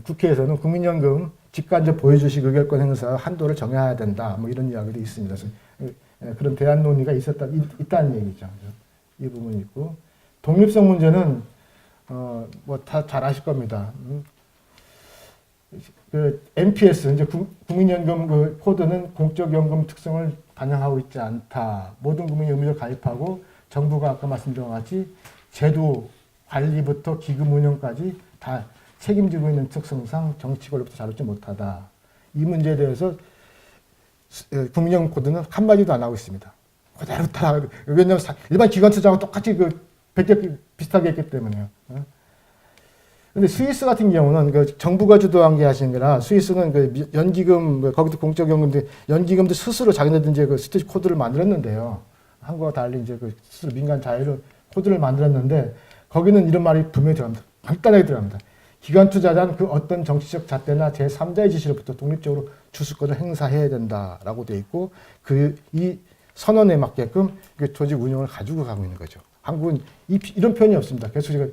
B: 국회에서는 국민연금 직간접 보유주식 의결권 행사 한도를 정해야 된다. 뭐 이런 이야기도 있습니다. 그래서 그런 대안 논의가 있다는 얘기죠. 이 부분이 있고, 독립성 문제는 다 잘 아실 겁니다. NPS, 이제 국민연금 코드는 공적연금 특성을 반영하고 있지 않다. 모든 국민이 의무적으로 가입하고, 정부가 아까 말씀드린 것 같이 제도 관리부터 기금 운영까지 다 책임지고 있는 특성상 정치 권력부터 다루지 못하다. 이 문제에 대해서 국민연금 코드는 한마디도 안 하고 있습니다. 그대로 따라. 왜냐하면 일반 기관 투자하고 똑같이 비슷하게 했기 때문에요. 근데 스위스 같은 경우는 정부가 주도한 게 하시는 거라, 스위스는 연기금, 거기도 공적연금인데, 연기금도 스스로 자기네들 이제 스테이지 코드를 만들었는데요. 한국과 달리 이제 스스로 민간 자유로 코드를 만들었는데, 거기는 이런 말이 분명히 들어갑니다. 간단하게 들어갑니다. 기관 투자자는 어떤 정치적 잣대나 제3자의 지시로부터 독립적으로 주수권을 행사해야 된다라고 되어 있고, 이 선언에 맞게끔 조직 운영을 가지고 가고 있는 거죠. 한국은 이런 표현이 없습니다. 그래서 제가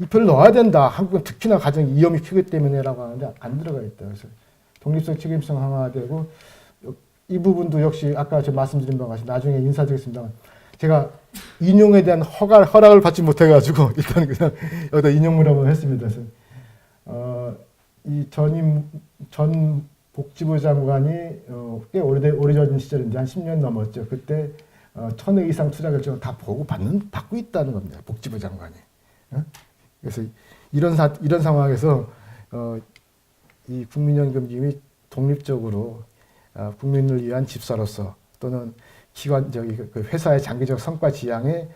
B: 이 표현을 넣어야 된다. 한국은 특히나 가장 위험이 크기 때문에라고 하는데 안 들어가 있다. 그래서 독립성, 책임성 강화되고, 이 부분도 역시 아까 제가 말씀드린 바와 같이 나중에 인사드리겠습니다만, 제가 인용에 대한 허락을 받지 못해가지고 일단 그냥 여기다 인용을 한번 했습니다. 그래서 이 전 복지부 장관이 꽤 오래전 시절인데 한 10년 넘었죠. 그때 1,000억 이상 투자 결정을 다 받고 있다는 겁니다. 복지부 장관이. 그래서 이런 상황에서 이 국민연금기금이 독립적으로 국민을 위한 집사로서, 또는 회사의 장기적 성과 지향의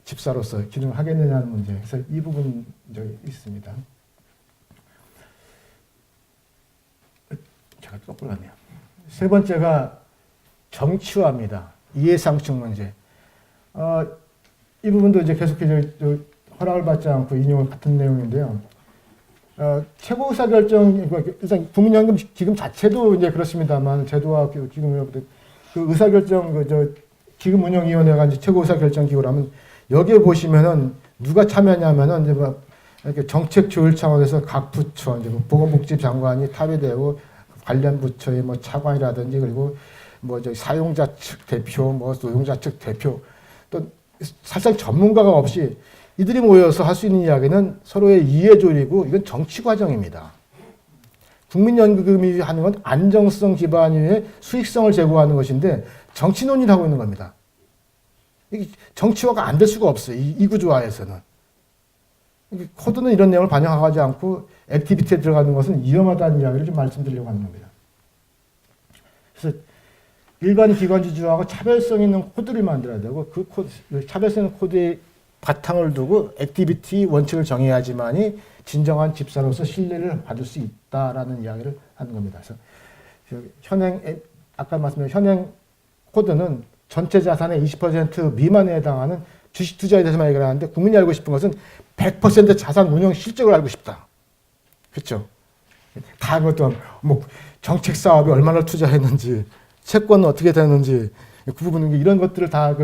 B: 집사로서 기능을 하겠느냐는 문제. 그래서 이 부분 있습니다. 제가 또 끌어갔네요. 세 번째가 정치화입니다. 이해상충 문제. 이 부분도 이제 계속해서 허락을 받지 않고 인용을 같은 내용인데요. 최고 의사결정, 일단 국민연금 기금 자체도 이제 그렇습니다만, 제도와 기금, 그 의사결정, 기금 운영위원회가 이제 최고 의사결정기구라면, 여기에 보시면은 누가 참여하냐면은, 이제 막, 이렇게 정책 조율 차원에서 각 부처, 이제 보건복지 장관이 탑의되고, 관련 부처의 뭐 차관이라든지, 그리고 뭐 사용자 측 대표, 뭐 노용자 측 대표, 또 사실상 전문가가 없이 이들이 모여서 할 수 있는 이야기는 서로의 이해 조율이고, 이건 정치 과정입니다. 국민연금이 하는 건 안정성 기반 위에 수익성을 제고하는 것인데 정치 논의를 하고 있는 겁니다. 이게 정치화가 안 될 수가 없어요. 이 구조화에서는. 코드는 이런 내용을 반영하지 않고 액티비티에 들어가는 것은 위험하다는 이야기를 좀 말씀드리려고 하는 겁니다. 그래서 일반 기관주주하고 차별성 있는 코드를 만들어야 되고, 그 코드, 차별성 있는 코드의 바탕을 두고 액티비티 원칙을 정해야지만이 진정한 집사로서 신뢰를 받을 수 있다라는 이야기를 하는 겁니다. 그래서 현행, 아까 말씀드린 현행 코드는 전체 자산의 20% 미만에 해당하는 주식 투자에 대해서만 얘기를 하는데, 국민이 알고 싶은 것은 100% 자산 운용 실적을 알고 싶다. 그렇죠? 다 그것도 뭐 정책 사업에 얼마나 투자했는지, 채권은 어떻게 되는지, 그 부분은 이런 것들을 다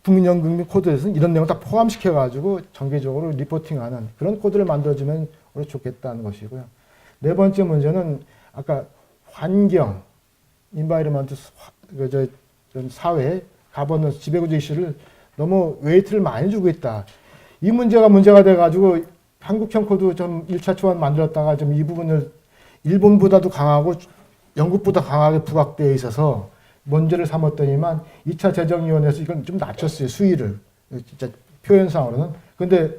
B: 국민연금 코드에서는 이런 내용을 다 포함시켜가지고 정기적으로 리포팅하는 그런 코드를 만들어주면 오히려 좋겠다는 것이고요. 네 번째 문제는 아까 환경, 인바이러먼트, 사회, 가버넌스, 지배구조 이슈를 너무 웨이트를 많이 주고 있다. 이 문제가 돼가지고 한국형 코드 좀 1차 초안 만들었다가 좀 이 부분을 일본보다도 강하고 영국보다 강하게 부각되어 있어서 문제를 삼았더니만 2차 재정위원회에서 이건 좀 낮췄어요. 수위를. 진짜 표현상으로는. 근데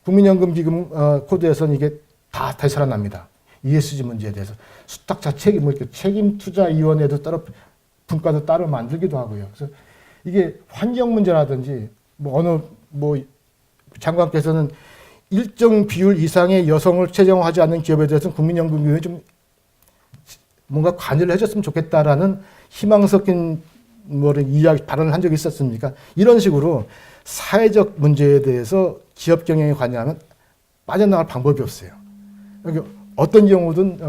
B: 국민연금기금 코드에서는 이게 다 되살아납니다. ESG 문제에 대해서. 수탁자 책임, 뭐 이렇게 책임투자위원회도 따로, 분과도 따로 만들기도 하고요. 그래서 이게 환경 문제라든지, 장관께서는 일정 비율 이상의 여성을 채용하지 않는 기업에 대해서는 국민연금기금이 좀 뭔가 관여를 해줬으면 좋겠다라는 희망 섞인 발언을 한 적이 있었습니까? 이런 식으로 사회적 문제에 대해서 기업 경영에 관여하면 빠져나갈 방법이 없어요. 그러니까 어떤 경우든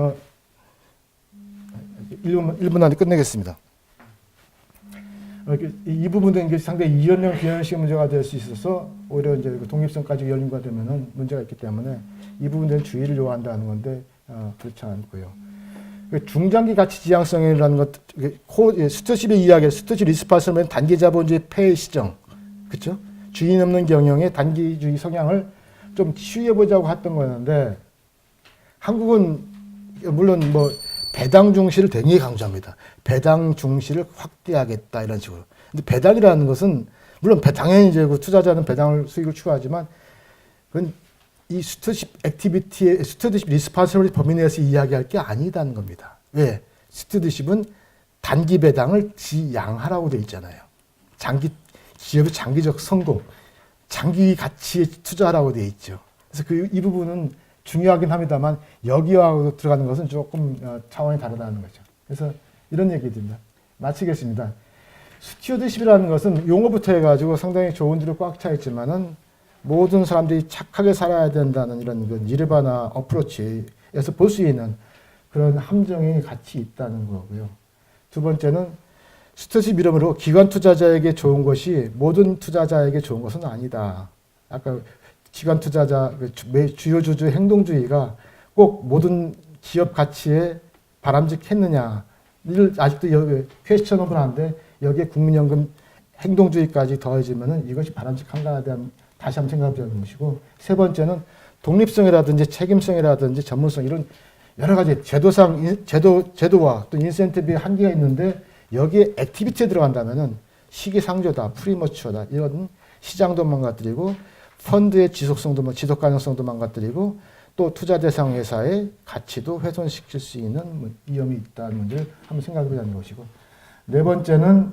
B: 1분 안에 끝내겠습니다. 이 부분은 상당히 이연령 비연식 문제가 될 수 있어서 오히려 이제 독립성까지 연관되면은 문제가 있기 때문에 이 부분에는 주의를 요한다는 건데 그렇지 않고요. 중장기 가치 지향성이라는 것, 스튜어십의 이야기, 스튜어십 리스파스는 단기 자본주의 폐해 시정, 그렇죠? 주인 없는 경영의 단기주의 성향을 좀 치유해보자고 했던 거였는데, 한국은 물론 배당 중시를 되게 강조합니다. 배당 중시를 확대하겠다 이런 식으로. 근데 배당이라는 것은 물론 당연히 이제 투자자는 배당을 수익을 추구하지만, 그건 이 스튜어십 액티비티의 스튜어십 리스파서블 범위 내에서 이야기할 게 아니다는 겁니다. 왜? 스튜어십은 단기 배당을 지양하라고 돼 있잖아요. 기업의 장기적 성공, 장기 가치에 투자하라고 돼 있죠. 그래서 이 부분은 중요하긴 합니다만 여기와 들어가는 것은 조금 차원이 다르다는 거죠. 그래서 이런 얘기입니다. 마치겠습니다. 스튜어십이라는 것은 용어부터 해가지고 상당히 좋은 줄로 꽉 차 있지만은 모든 사람들이 착하게 살아야 된다는 이런 니르바나 어프로치에서 볼 수 있는 그런 함정이 같이 있다는 거고요. 두 번째는 스튜어십 이름으로 기관 투자자에게 좋은 것이 모든 투자자에게 좋은 것은 아니다. 아까 기관 투자자, 주요 주주의 행동주의가 꼭 모든 기업 가치에 바람직했느냐를 아직도 퀘스천어블한데 여기에 국민연금 행동주의까지 더해지면은 이것이 바람직한가에 대한 다시 한번 생각해 보는 것이고, 세 번째는 독립성이라든지 책임성이라든지 전문성 이런 여러 가지 제도와 또 인센티브의 한계가 있는데 여기에 액티비티에 들어간다면은 시기상조다, 프리머추어다 이런 시장도 망가뜨리고 펀드의 지속성도 지속 가능성도 망가뜨리고 또 투자 대상 회사의 가치도 훼손시킬 수 있는 위험이 있다는 문제를 한번 생각해 보자는 것이고, 네 번째는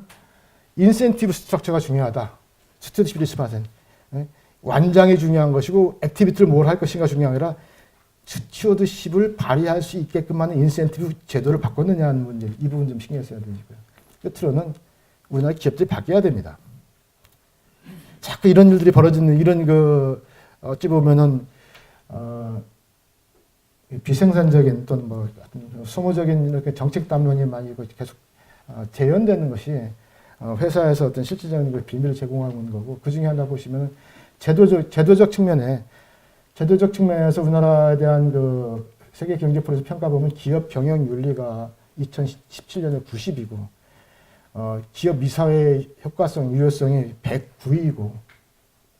B: 인센티브 스트럭처가 중요하다. 스튜어십 리스파센. 완장이 중요한 것이고 액티비티를 뭘 할 것인가 중요한 게 아니라 스튜어드십을 발휘할 수 있게끔 하는 인센티브 제도를 바꿨느냐 하는 문제, 이 부분 좀 신경 써야 되고요. 끝으로는 우리나라 기업들이 바뀌어야 됩니다. 자꾸 이런 일들이 벌어지는 이런 어찌 보면은 비생산적인 또는 뭐 소모적인 이렇게 정책 담론이 많이 계속 재현되는 것이 회사에서 어떤 실질적인 비밀을 제공하고 있는 거고, 그 중에 하나 보시면 제도적 측면에서 우리나라에 대한 세계 경제 포럼에서 평가 보면 기업 경영 윤리가 2017년에 90이고 기업 이사회의 효과성, 유효성이 109이고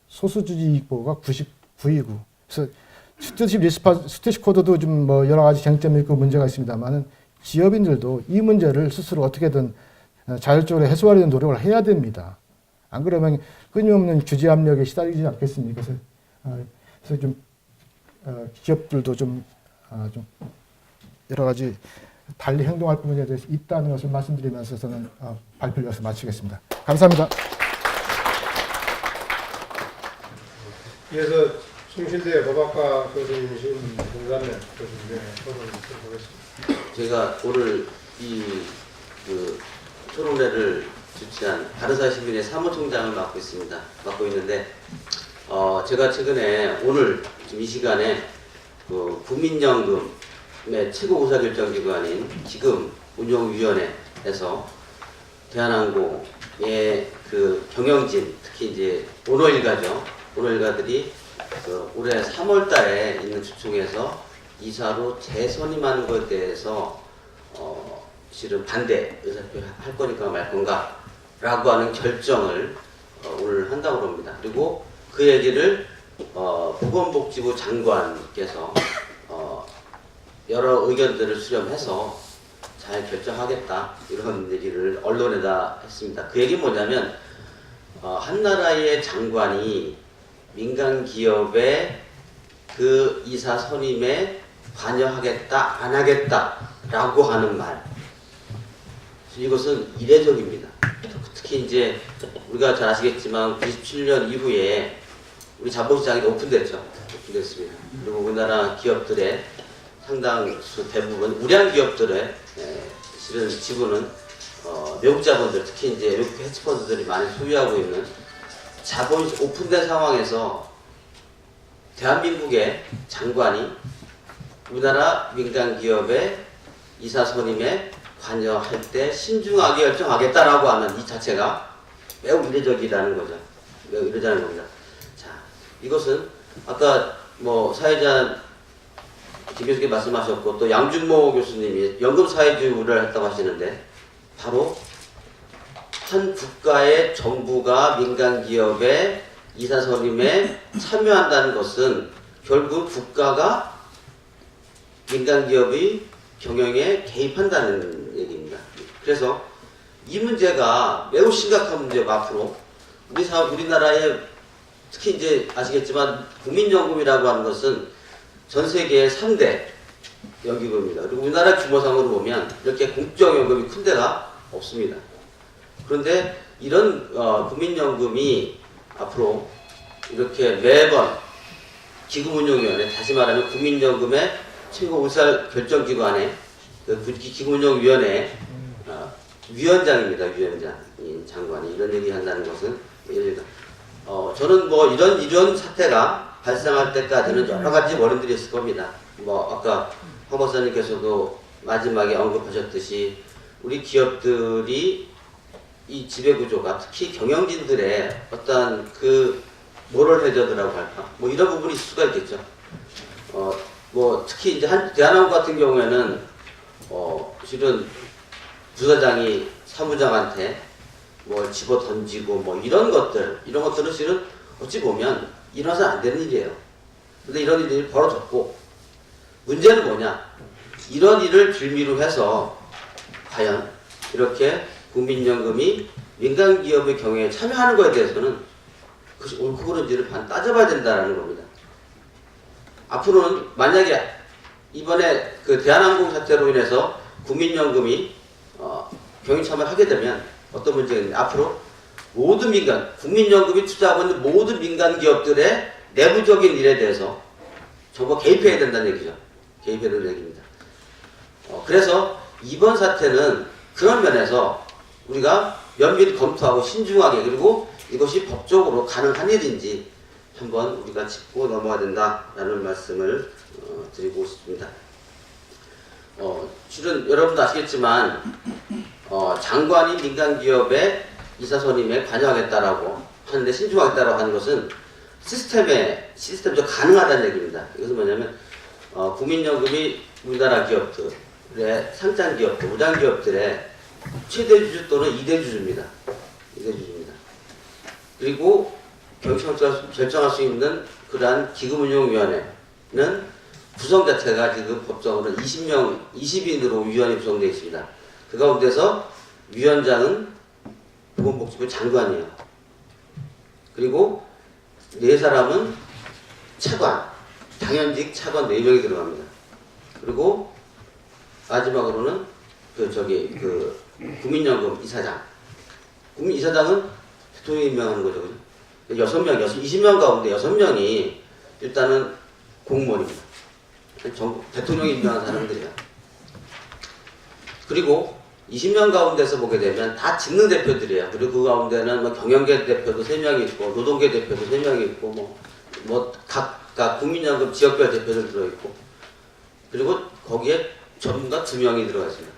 B: 소수주의보가 99이고, 그래서 스튜어드십 코드도 좀 뭐 여러 가지 쟁점이 있고 문제가 있습니다만은 기업인들도 이 문제를 스스로 어떻게든 자율적으로 해소하려는 노력을 해야 됩니다. 안 그러면 끊임없는 규제 압력에 시달리지 않겠습니까? 그래서 좀 기업들도 좀 여러 가지 달리 행동할 부분에 대해서 있다는 것을 말씀드리면서 저는 발표를 여기서 마치겠습니다. 감사합니다.
A: 이어서 숭실대 법학과 교수님이신 동관래 교수님의 토론을 들어보겠습니다.
C: 제가 오늘 토론회를 주최한 바른사회시민회 사무총장을 맡고 있는데, 제가 최근에 오늘 지금 이 시간에 국민연금의 최고 의사결정기관인 기금운용위원회에서 대한항공의 경영진, 특히 이제 오너일가죠. 오너일가들이 올해 3월달에 있는 주총에서 이사로 재선임하는 것에 대해서 실은 반대 의사표를 할 거니까 말 건가 라고 하는 결정을 오늘 한다고 합니다. 그리고 그 얘기를 보건복지부 장관께서 여러 의견들을 수렴해서 잘 결정하겠다, 이런 얘기를 언론에다 했습니다. 그 얘기는 뭐냐면 한 나라의 장관이 민간 기업의 그 이사 선임에 관여하겠다, 안 하겠다 라고 하는 말, 이것은 이례적입니다. 특히 이제 우리가 잘 아시겠지만 97년 이후에 우리 자본시장이 오픈됐습니다. 그리고 우리나라 기업들의 상당수 대부분 우량 기업들의 실은 지분은 외국 자본들, 특히 이제 외국 헤지펀드들이 많이 소유하고 있는 자본이 오픈된 상황에서 대한민국의 장관이 우리나라 민간 기업의 이사 선임에 관여할 때 신중하게 결정하겠다라고 하는 이 자체가 매우 이례적이라는 거죠. 매우 이례적인 겁니다. 자, 이것은 아까 뭐 사회자 김 교수님께 말씀하셨고, 또 양준모 교수님이 연금사회주의를 했다고 하시는데, 바로 한 국가의 정부가 민간 기업의 이사 선임에 참여한다는 것은 결국 국가가 민간 기업의 경영에 개입한다는 얘기입니다. 그래서 이 문제가 매우 심각한 문제고, 앞으로 우리나라의 특히 이제 아시겠지만 국민연금이라고 하는 것은 전 세계의 3대 연기금입니다. 그리고 우리나라 규모상으로 보면 이렇게 공적연금이 큰 데가 없습니다. 그런데 이런 국민연금이 앞으로 이렇게 매번 기금운용위원회, 다시 말하면 국민연금의 최고 의사결정기관의 기금운용위원회 위원장입니다. 위원장인 장관이 이런 얘기 한다는 것은 저는 뭐 이런 사태가 발생할 때까지는 여러 가지 원인들이 있을 겁니다. 뭐 아까 황 박사님께서도 마지막에 언급하셨듯이 우리 기업들이 이 지배구조가 특히 경영진들의 어떤 모럴 해저드라고 할까, 뭐 이런 부분이 있을 수가 있겠죠. 뭐 특히 이제 대한항공 같은 경우에는 실은 부사장이 사무장한테 뭘 집어 던지고 뭐 이런 것들은 실은 어찌 보면 일어나서 안 되는 일이에요. 근데 이런 일이 벌어졌고, 문제는 뭐냐, 이런 일을 빌미로 해서 과연 이렇게 국민연금이 민간 기업의 경영에 참여하는 것에 대해서는 그것이 옳고 그른지를 따져봐야 된다는 겁니다. 앞으로는 만약에 이번에 대한항공 사태로 인해서 국민연금이 경영 참여를 하게 되면 어떤 문제가 있는데, 앞으로 모든 국민연금이 투자하고 있는 모든 민간 기업들의 내부적인 일에 대해서 정부가 개입해야 된다는 얘기죠. 개입해야 된다는 얘기입니다. 그래서 이번 사태는 그런 면에서 우리가 면밀히 검토하고 신중하게 그리고 이것이 법적으로 가능한 일인지 한번 우리가 짚고 넘어가야 된다라는 말씀을 드리고 싶습니다. 실은 여러분도 아시겠지만 장관이 민간기업의 이사선임에 관여하겠다라고 하는데 신중하겠다라고 하는 것은 시스템적 가능하다는 얘기입니다. 이것은 뭐냐면 국민연금이 우리나라 기업들의 상장 기업들, 우량 기업들의 최대 주주 또는 2대 주주입니다. 2대 주주입니다. 그리고 경영처가 결정할 수 있는 그러한 기금운용위원회는 구성 자체가 지금 법적으로 20인으로 위원이 구성되어 있습니다. 그 가운데서 위원장은 보건복지부 장관이에요. 그리고 4사람은 차관, 당연직 차관 4명이 들어갑니다. 그리고 마지막으로는 국민연금 이사장. 국민이사장은 대통령이 임명하는 거죠. 그죠? 6명, 20명 가운데 6명이 일단은 공무원입니다. 대통령이 임명한 사람들이야. 그리고 20명 가운데서 보게 되면 다 직능 대표들이에요. 그리고 그 가운데는 뭐 경영계 대표도 3명이 있고, 노동계 대표도 3명이 있고, 각각 국민연금 지역별 대표들 들어있고, 그리고 거기에 전문가 2명이 들어가 있습니다.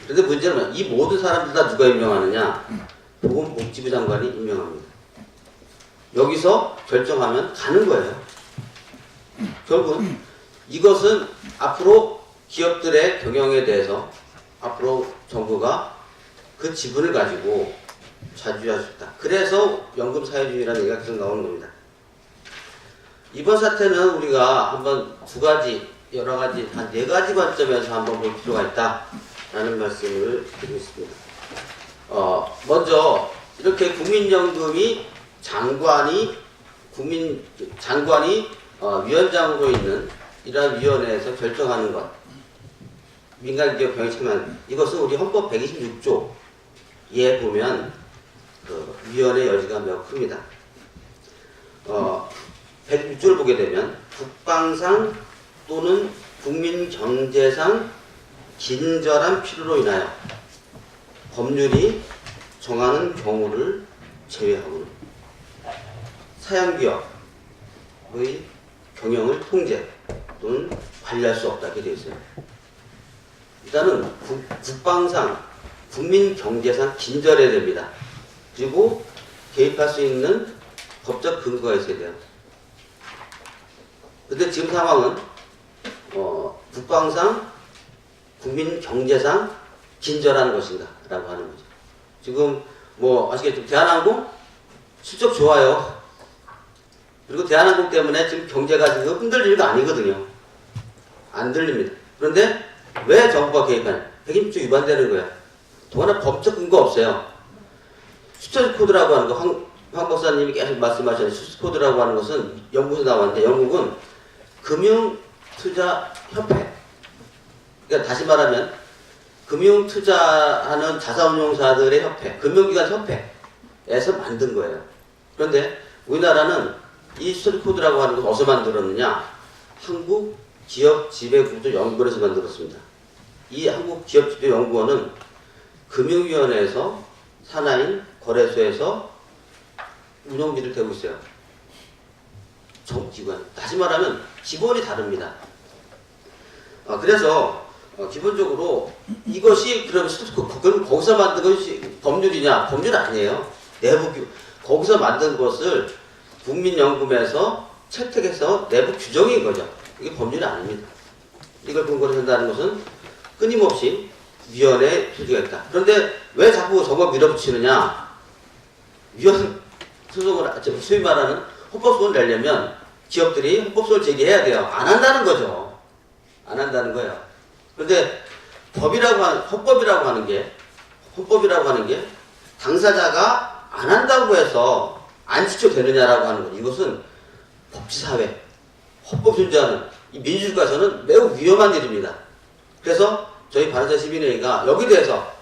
C: 그런데 문제는 뭐냐? 이 모든 사람들 다 누가 임명하느냐? 보건복지부 장관이 임명합니다. 여기서 결정하면 가는 거예요. 결국은 이것은 앞으로 기업들의 경영에 대해서 앞으로 정부가 그 지분을 가지고 좌지우지할 수 있다. 그래서 연금 사회주의라는 얘기가 계속 나오는 겁니다. 이번 사태는 우리가 한번 여러 가지, 한 4가지 관점에서 한번 볼 필요가 있다라는 말씀을 드리겠습니다. 먼저 이렇게 국민연금이 장관이 위원장으로 있는 이러한 위원회에서 결정하는 것, 민간기업 경영 참여하는 이것은 우리 헌법 126조에 보면 위원회 여지가 매우 큽니다. 106조를 보게 되면 국방상 또는 국민경제상 긴절한 필요로 인하여 법률이 정하는 경우를 제외하고는 사양기업의 경영을 통제 또는 관리할 수 없다. 이렇게 되어 있어요. 일단은 국방상, 국민경제상 긴절해야 됩니다. 그리고 개입할 수 있는 법적 근거가 있어야 돼요. 근데 지금 상황은 국방상, 국민경제상 긴절하는 것인가 라고 하는 거죠. 지금 아시겠지만 대한항공 실적 좋아요. 그리고 대한항공 때문에 지금 경제가 지금 흔들리는 거 아니거든요. 안 들립니다. 그런데 왜 정부가 개입하냐? 126조 위반되는 거야. 동안에 법적 근거 없어요. 수처코드라고 하는 거, 황 박사님이 계속 말씀하셨는데 수처코드라고 하는 것은 영국에서 나왔는데 영국은 금융투자협회. 그러니까 다시 말하면 금융투자하는 자산운용사들의 협회, 금융기관 협회에서 만든 거예요. 그런데 우리나라는 이 수처코드라고 하는 것을 어디서 만들었느냐? 한국기업지배구조연구원에서 만들었습니다. 이 한국기업지배연구원은 금융위원회에서 산하인 거래소에서 운영비를 대고 있어요. 정기관. 다시 말하면 기본이 다릅니다. 그래서 기본적으로 이것이 그럼 거기서 만든 것이 법률이냐? 법률 아니에요. 거기서 만든 것을 국민연금에서 채택해서 내부 규정인 거죠. 이게 법률이 아닙니다. 이걸 근거로 한다는 것은 끊임없이 위원회에 소지가 있다. 그런데 왜 자꾸 저거 밀어붙이느냐? 위원 소송을, 소위 말하는 헌법소송을 내려면 기업들이 헌법소송을 제기해야 돼요. 안 한다는 거죠. 안 한다는 거예요. 그런데 헌법이라고 하는 게 당사자가 안 한다고 해서 안 지켜되느냐라고 하는 거죠. 이것은 법치사회, 헌법 존재하는 이 민주주의에서는 매우 위험한 일입니다. 그래서 저희 바른자 시민회의가 여기에 대해서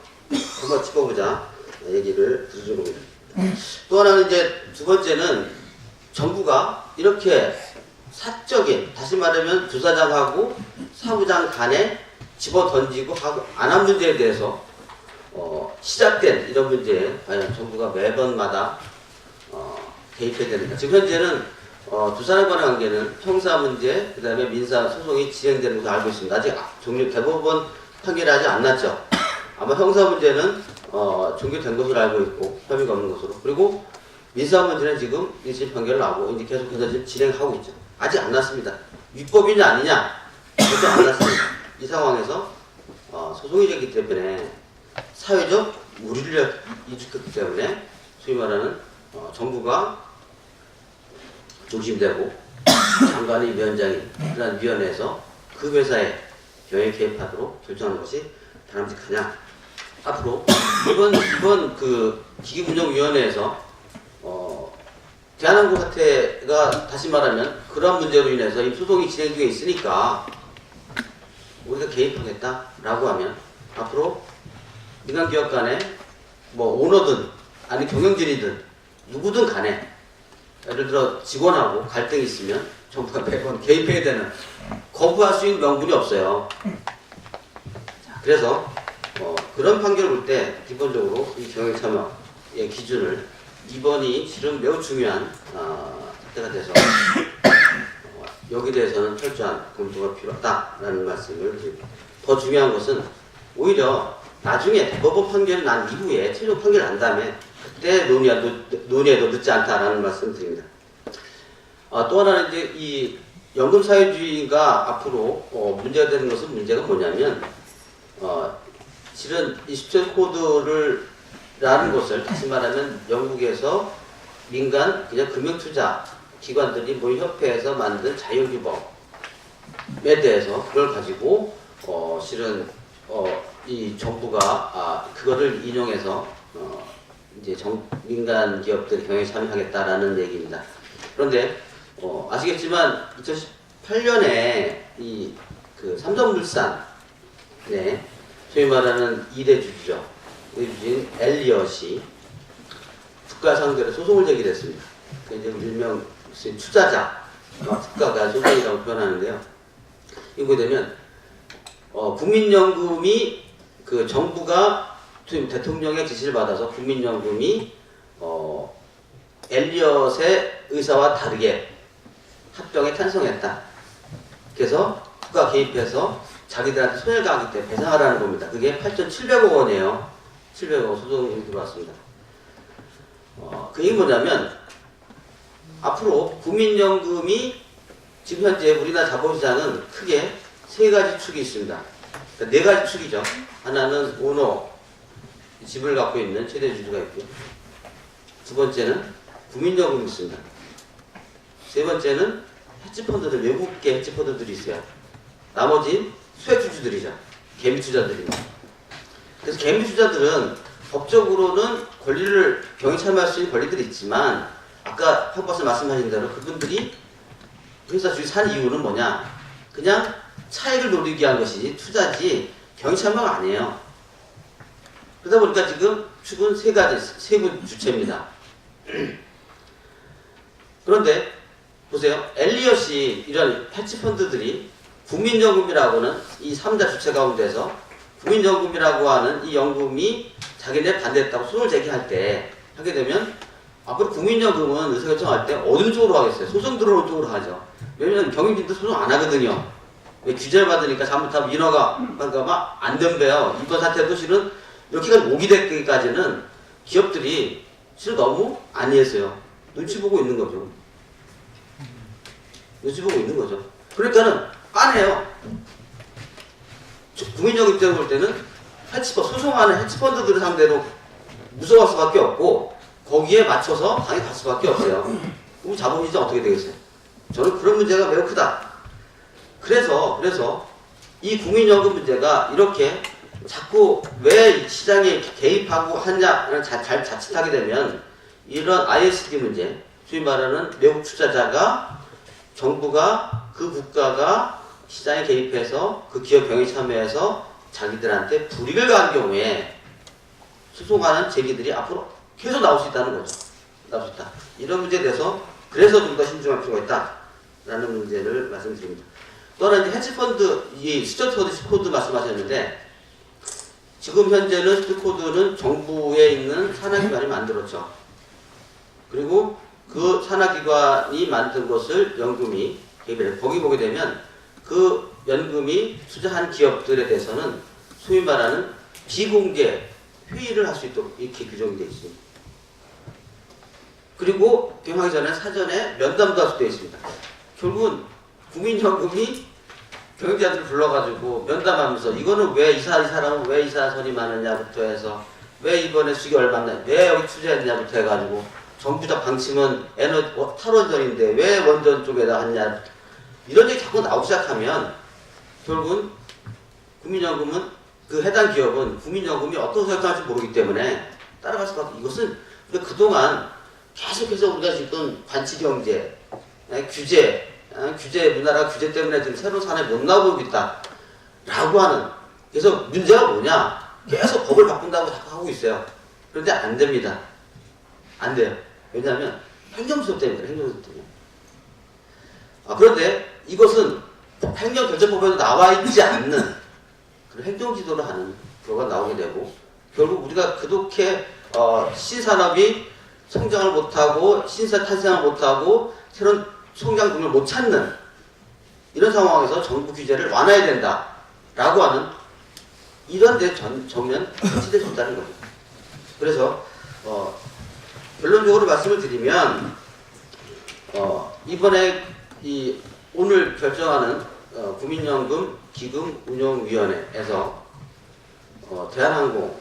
C: 한번 짚어보자 얘기를 드리는 겁니다. 또 하나는 두 번째는 정부가 이렇게 사적인, 다시 말하면 부사장하고 사무장 간에 집어 던지고 하고 안 한 문제에 대해서 시작된 이런 문제에 과연 정부가 매번마다 개입해야 되는가. 지금 현재는 두 사람 간의 관계는 형사 문제, 그 다음에 민사 소송이 진행되는 것으로 알고 있습니다. 아직 대법원 판결이 아직 안 났죠. 아마 형사 문제는 종결된 것으로 알고 있고 혐의가 없는 것으로. 그리고 민사 문제는 지금 1심 판결을 나오고 이제 계속해서 지금 진행하고 있죠. 아직 안 났습니다. 위법이냐 아니냐 아직 안 났습니다. 이 상황에서 소송이 됐기 때문에 사회적 우려를 일으켰기 때문에 소위 말하는 정부가 중심되고 장관의 위원장이 그런 위원회에서 그 회사의 경영에 개입하도록 결정하는 것이 바람직하냐. 앞으로 이번 그 기기운영위원회에서 대한항공사태가 다시 말하면 그러한 문제로 인해서 이 소송이 진행 중에 있으니까 우리가 개입하겠다라고 하면 앞으로 민간기업 간에 뭐 오너든 아니 경영진이든 누구든 간에 예를 들어 직원하고 갈등이 있으면 정부가 매번 개입해야 되는 거부할 수 있는 명분이 없어요. 자, 그래서 그런 판결을 볼 때 기본적으로 이 경영참여의 기준을 이번이 실은 매우 중요한 때가 돼서 여기에 대해서는 철저한 검토가 필요하다라는 말씀을 드립니다. 더 중요한 것은 오히려 나중에 대법원 판결이 난 이후에 최종 판결이 난 다음에 그때 논의해도 늦지 않다라는 말씀을 드립니다. 또 하나는 이제 이 연금 사회주의가 앞으로 문제가 되는 것은 문제가 뭐냐면 실은 이 17 코드를 라는 것을 다시 말하면 영국에서 민간 그냥 금융투자 기관들이 모인 협회에서 만든 자율규범에 대해서 그걸 가지고 실은 이 정부가 그거를 인용해서 이제 민간 기업들이 경영에 참여하겠다라는 얘기입니다. 그런데 아시겠지만 2018년에 이 그 삼성물산 소위 말하는 2대 주주죠. 주주인 엘리엇이 국가 상대로 소송을 제기했습니다. 이제 일명 투자자 국가가 소송이라고 표현하는데요. 이거 되면 국민연금이 그 정부가 대통령의 지시를 받아서 국민연금이 엘리엇의 의사와 다르게 합병에 찬성했다. 그래서 국가 개입해서 자기들한테 손해를 가하기 때문에 배상하라는 겁니다. 그게 8,700억 원이에요. 700억 소송이 들어왔습니다. 그 얘기 뭐냐면 앞으로 국민연금이 지금 현재 우리나라 자본시장은 크게 세 가지 축이 있습니다. 그러니까 네 가지 축이죠. 하나는 오너, 집을 갖고 있는 최대 주주가 있고요. 두 번째는 국민연금이 있습니다. 세 번째는 헤지펀드들, 외국계 헤지펀드들이 있어요. 나머지 수액주주들이죠. 개미투자들입니다. 그래서 개미투자들은 법적으로는 권리를 경영 참여할 수 있는 권리들이 있지만 아까 한 번씩 말씀하신 대로 그분들이 회사 주식 산 이유는 뭐냐? 그냥 차익을 노리기 위한 것이지 투자지 경영 참여가 아니에요. 그러다 보니까 지금 축은 세 가지, 세 군 주체입니다. 그런데 보세요. 엘리엇이 이런 헤지펀드들이 국민연금이라고는 이 3자 주체 가운데서 국민연금이라고 하는 이 연금이 자기네 반대했다고 소송을 제기할 때 하게 되면 앞으로 국민연금은 의사결정할 때 어느 쪽으로 하겠어요? 소송 들어오는 쪽으로 하죠. 왜냐면 경영진도 소송 안 하거든요. 왜 규제를 받으니까 잘못하면 인허가 안 된대요. 이번 사태도 실은 여기까지 오기 되기까지는 기업들이 실은 너무 안이했어요. 눈치 보고 있는 거죠. 눈치 보고 있는 거죠. 그러니까는 까네요. 국민연금 입장에서 볼 때는 소송하는 헤지펀드들을 상대로 무서워할 수밖에 없고 거기에 맞춰서 당연히 갈 수밖에 없어요. 그럼 자본시장 어떻게 되겠어요? 저는 그런 문제가 매우 크다. 그래서 이 국민연금 문제가 이렇게 자꾸 왜 시장에 개입하고 하냐를 자칫하게 되면 이런 ISD 문제, 소위 말하는 외국 투자자가 정부가 그 국가가 시장에 개입해서 그 기업 경영에 참여해서 자기들한테 불이익을 가한 경우에 소송하는 제기들이 앞으로 계속 나올 수 있다는 거죠. 나올 수 있다. 이런 문제에 대해서 그래서 좀 더 신중할 필요가 있다. 라는 문제를 말씀드립니다. 또 하나 이제 헤지펀드, 이 스튜어트 코드 말씀하셨는데, 지금 현재는 스튜어트 코드는 정부에 있는 산하기관이 만들었죠. 그리고 그 산하기관이 만든 것을 연금이 개입해요. 거기 보게 되면 그 연금이 투자한 기업들에 대해서는 소위 말하는 비공개 회의를 할 수 있도록 이렇게 규정이 되어 있습니다. 그리고 개임하기 전에 사전에 면담도 할 수 되어 있습니다. 결국은 국민연금이 경영자들을 불러가지고 면담하면서 이거는 왜 이 사람은 왜 이사선이 많으냐부터 해서 왜 이번에 수익이 얼마나 왜 여기 투자했냐부터 해가지고 전부 다 방침은 탈원전인데 왜 원전 쪽에다 했냐 이런 얘기 자꾸 나오기 시작하면 결국은 국민연금은 그 해당 기업은 국민연금이 어떤 설정할지 모르기 때문에 따라갈 수밖에 이것은 우리가 그동안 계속해서 우리가 지금 관치경제 규제 문화라 규제 때문에 지금 새로운 산업이 못 나오고 있다 라고 하는 그래서 문제가 뭐냐 계속 법을 바꾼다고 자꾸 하고 있어요. 그런데 안 됩니다. 안 돼요. 왜냐하면 행정수업 때문에 행정수업 때문에 그런데 이것은 행정결정법에도 나와 있지 않는 그런 행정지도를 하는 거가 나오게 되고 결국 우리가 그렇게 신산업이 성장을 못하고 신사 탄생을 못하고 새로운 성장동을 못 찾는 이런 상황에서 정부 규제를 완화해야 된다라고 하는 이런 데 정면 치대졌다는 거죠. 그래서 결론적으로 말씀을 드리면 이번에 오늘 결정하는 국민연금 기금운용위원회에서 대한항공의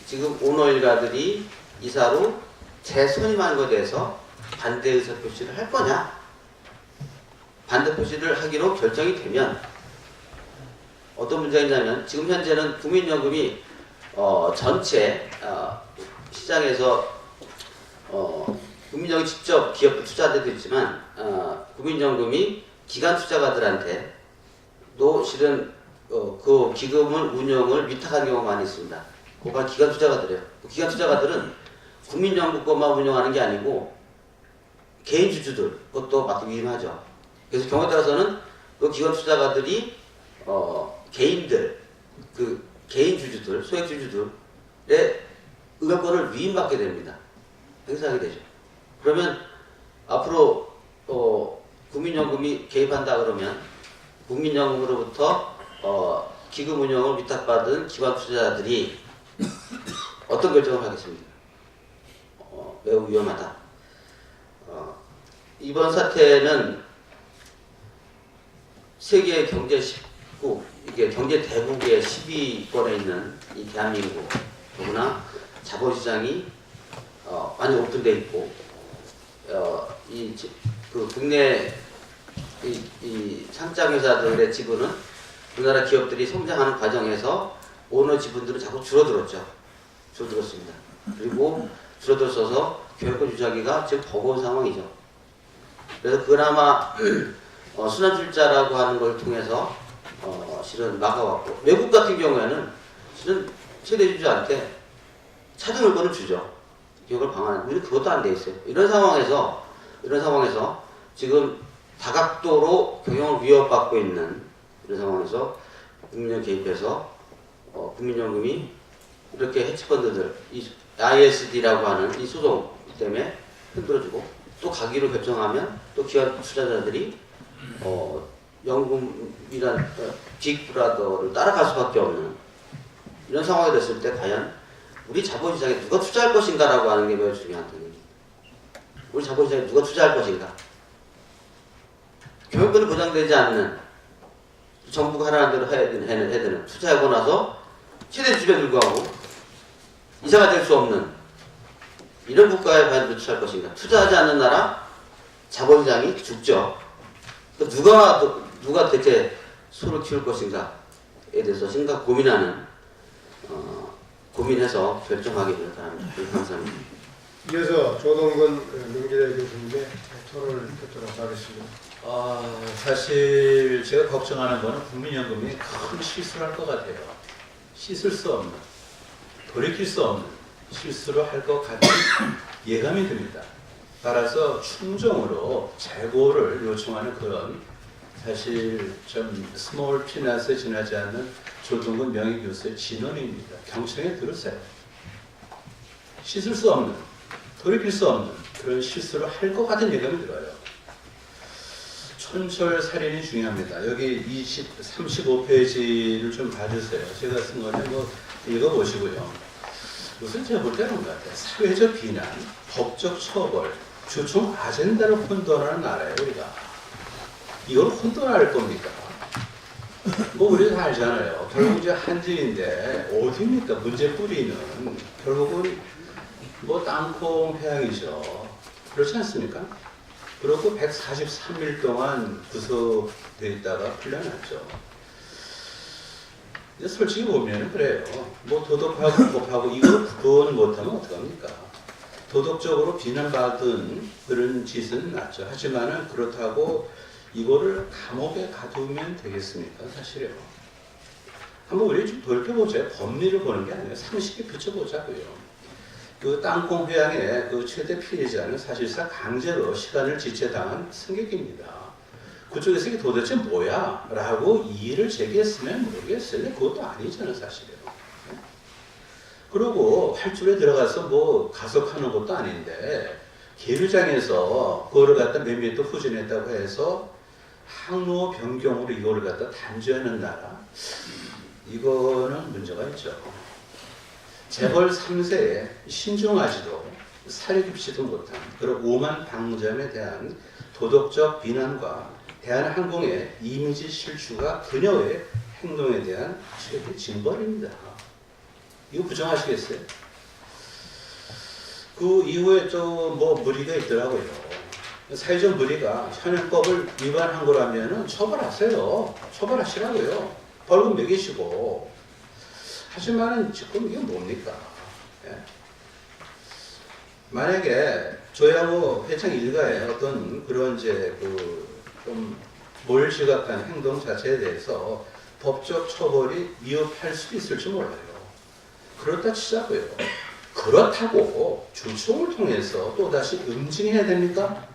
C: 지금 오너일가들이 이사로 재선임하는 것에 대해서 반대 의사 표시를 할 거냐? 반대 표시를 하기로 결정이 되면 어떤 문제가 있냐면 지금 현재는 국민연금이 전체 시장에서 국민연금이 직접 기업 투자자들도 있지만 국민연금이 기관 투자가들한테도 실은 그 기금을 운영을 위탁한 경우가 많이 있습니다. 그가 기관 투자가들이에요. 기관 투자가들은 국민연금 것만 운영하는 게 아니고 개인 주주들 그것도 맡기기 위임하죠. 그래서 경우에 따라서는 그 기관 투자가들이 개인들 그 개인 주주들 소액 주주들의 의결권을 위임받게 됩니다. 행사하게 되죠. 그러면 앞으로 국민연금이 개입한다 그러면 국민연금으로부터 기금 운영을 위탁받은 기관 투자자들이 어떤 결정을 하겠습니까? 매우 위험하다. 이번 사태는 세계 경제 19, 이게 경제 대국의 10위권에 있는 이 대한민국, 더구나 자본시장이 완전 오픈되어 있고, 그 국내 이 상장회사들의 지분은 우리나라 기업들이 성장하는 과정에서 오너 지분들은 자꾸 줄어들었죠. 줄어들었습니다. 그리고 줄어들어서 교육권 유지하기가 지금 버거운 상황이죠. 그래서 그나마 순환출자라고 하는 걸 통해서 실은 막아왔고 외국 같은 경우에는 실은 최대주주한테 차등을권을 주죠. 기업을 방한하는 우리 그것도 안 돼 있어요. 이런 상황에서 지금 다각도로 경영을 위협받고 있는 이런 상황에서 국민연금 개입해서 국민연금이 이렇게 해치펀드들 이 ISD라고 하는 이 소송 때문에 흔들어주고 또 가기로 결정하면 또 기관 투자자들이 연금이란 빅브라더를 따라갈 수밖에 없는 이런 상황이 됐을 때 과연 우리 자본시장에 누가 투자할 것인가라고 하는 게 매우 중요한点입니다. 우리 자본시장에 누가 투자할 것인가? 경영권이 보장되지 않는 정부가 하라는 대로 해야 되는 투자하고 나서 최대 주주에 불구하고 이사가 될 수 없는 이런 국가에 과연 누가 투자할 것인가? 투자하지 않는 나라 자본시장이 죽죠. 누가 대체 소를 키울 것인가에 대해서 심각 고민하는 고민해서 결정하기를 바랍니다. 감사합니다.
A: 이어서 조동근 명지대 교수님의 토론을 듣도록 하겠습니다.
D: 사실 제가 걱정하는 거는 국민연금이 큰 실수를 할 것 같아요. 씻을 수 없는, 돌이킬 수 없는 실수를 할 것 같은 예감이 듭니다. 따라서 충정으로 재고를 요청하는 그런 사실 좀 스몰 피넛에 지나지 않는 조동근 명예교수의 진언입니다. 경청에 들으세요. 씻을 수 없는, 돌이킬 수 없는 그런 실수를 할 것 같은 예감이 들어요. 촌철 살인이 중요합니다. 여기 35페이지를 좀 봐주세요. 제가 쓴 거는 뭐 읽어보시고요. 우선 제가 볼 때는 것 같아요. 사회적 비난, 법적 처벌, 주총 아젠다를 혼돈하는 나라예요, 우리가. 이걸 혼돈할 겁니까? 뭐 우리 다 알잖아요. 결국 이제 한지인데 어디입니까? 문제 뿌리는 결국은 뭐 땅콩 회항이죠. 그렇지 않습니까? 그리고 143일 동안 구속돼 있다가 풀려났죠. 근데 솔직히 보면 그래요. 뭐 도덕하고 법하고 이걸 구분 못하면 어떡합니까? 도덕적으로 비난받은 그런 짓은 낫죠. 하지만은 그렇다고 이거를 감옥에 가두면 되겠습니까? 사실요. 한번 우리 좀 돌펴보자. 법리를 보는 게 아니에요. 상식에 비춰보자고요. 그 땅콩 회항의 그 최대 피해자는 사실상 강제로 시간을 지체당한 승객입니다. 그쪽에서 이게 도대체 뭐야? 라고 이의를 제기했으면 모르겠어요. 근데 그것도 아니잖아요, 사실은. 그리고 활주로에 들어가서 뭐 가석하는 것도 아닌데, 계류장에서 그거를 갖다 몇 미터 후진했다고 해서 항로 변경으로 이거를 갖다 단죄하는 나라? 이거는 문제가 있죠. 재벌 3세에 신중하지도 사려 깊지도 못한 그런 오만 방점에 대한 도덕적 비난과 대한항공의 이미지 실추가 그녀의 행동에 대한 최대 징벌입니다. 이거 부정하시겠어요? 그 이후에 또 뭐 무리가 있더라고요. 사회적 무리가 현행법을 위반한 거라면 처벌하세요. 처벌하시라고요. 벌금 매기시고. 하지만 지금 이게 뭡니까? 예? 만약에 조양호 회장 일가의 어떤 그런 이제 좀 몰지각한 행동 자체에 대해서 법적 처벌이 위협할 수도 있을지 몰라요. 그렇다 치자고요. 그렇다고 주총을 통해서 또다시 응징해야 됩니까?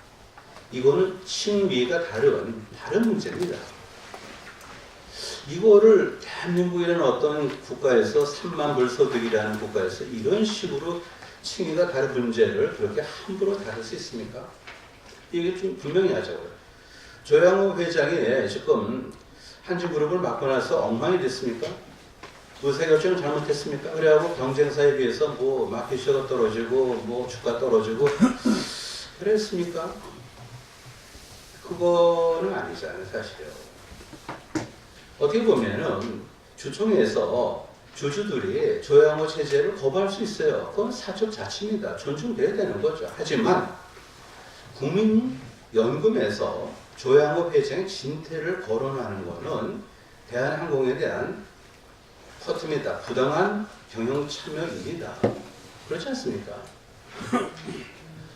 D: 이거는 칭위가 다른 문제입니다. 이거를 대한민국이라는 어떤 국가에서 3만 불 소득이라는 국가에서 이런 식으로 칭의가 다른 문제를 그렇게 함부로 다룰 수 있습니까? 이게 좀 분명히 하자고요. 조양호 회장이 지금 한진그룹을 맡고 나서 엉망이 됐습니까? 의사결정을 잘못했습니까? 그래갖고 경쟁사에 비해서 뭐 마켓시어가 떨어지고 뭐 주가 떨어지고 그랬습니까? 그거는 아니잖아요, 사실요. 어떻게 보면은 주총에서 주주들이 조양호 체제를 거부할 수 있어요. 그건 사적 자치입니다. 존중돼야 되는 거죠. 하지만 국민연금에서 조양호 회장의 진퇴를 거론하는 것은 대한항공에 대한 허점이다. 부당한 경영 참여입니다. 그렇지 않습니까?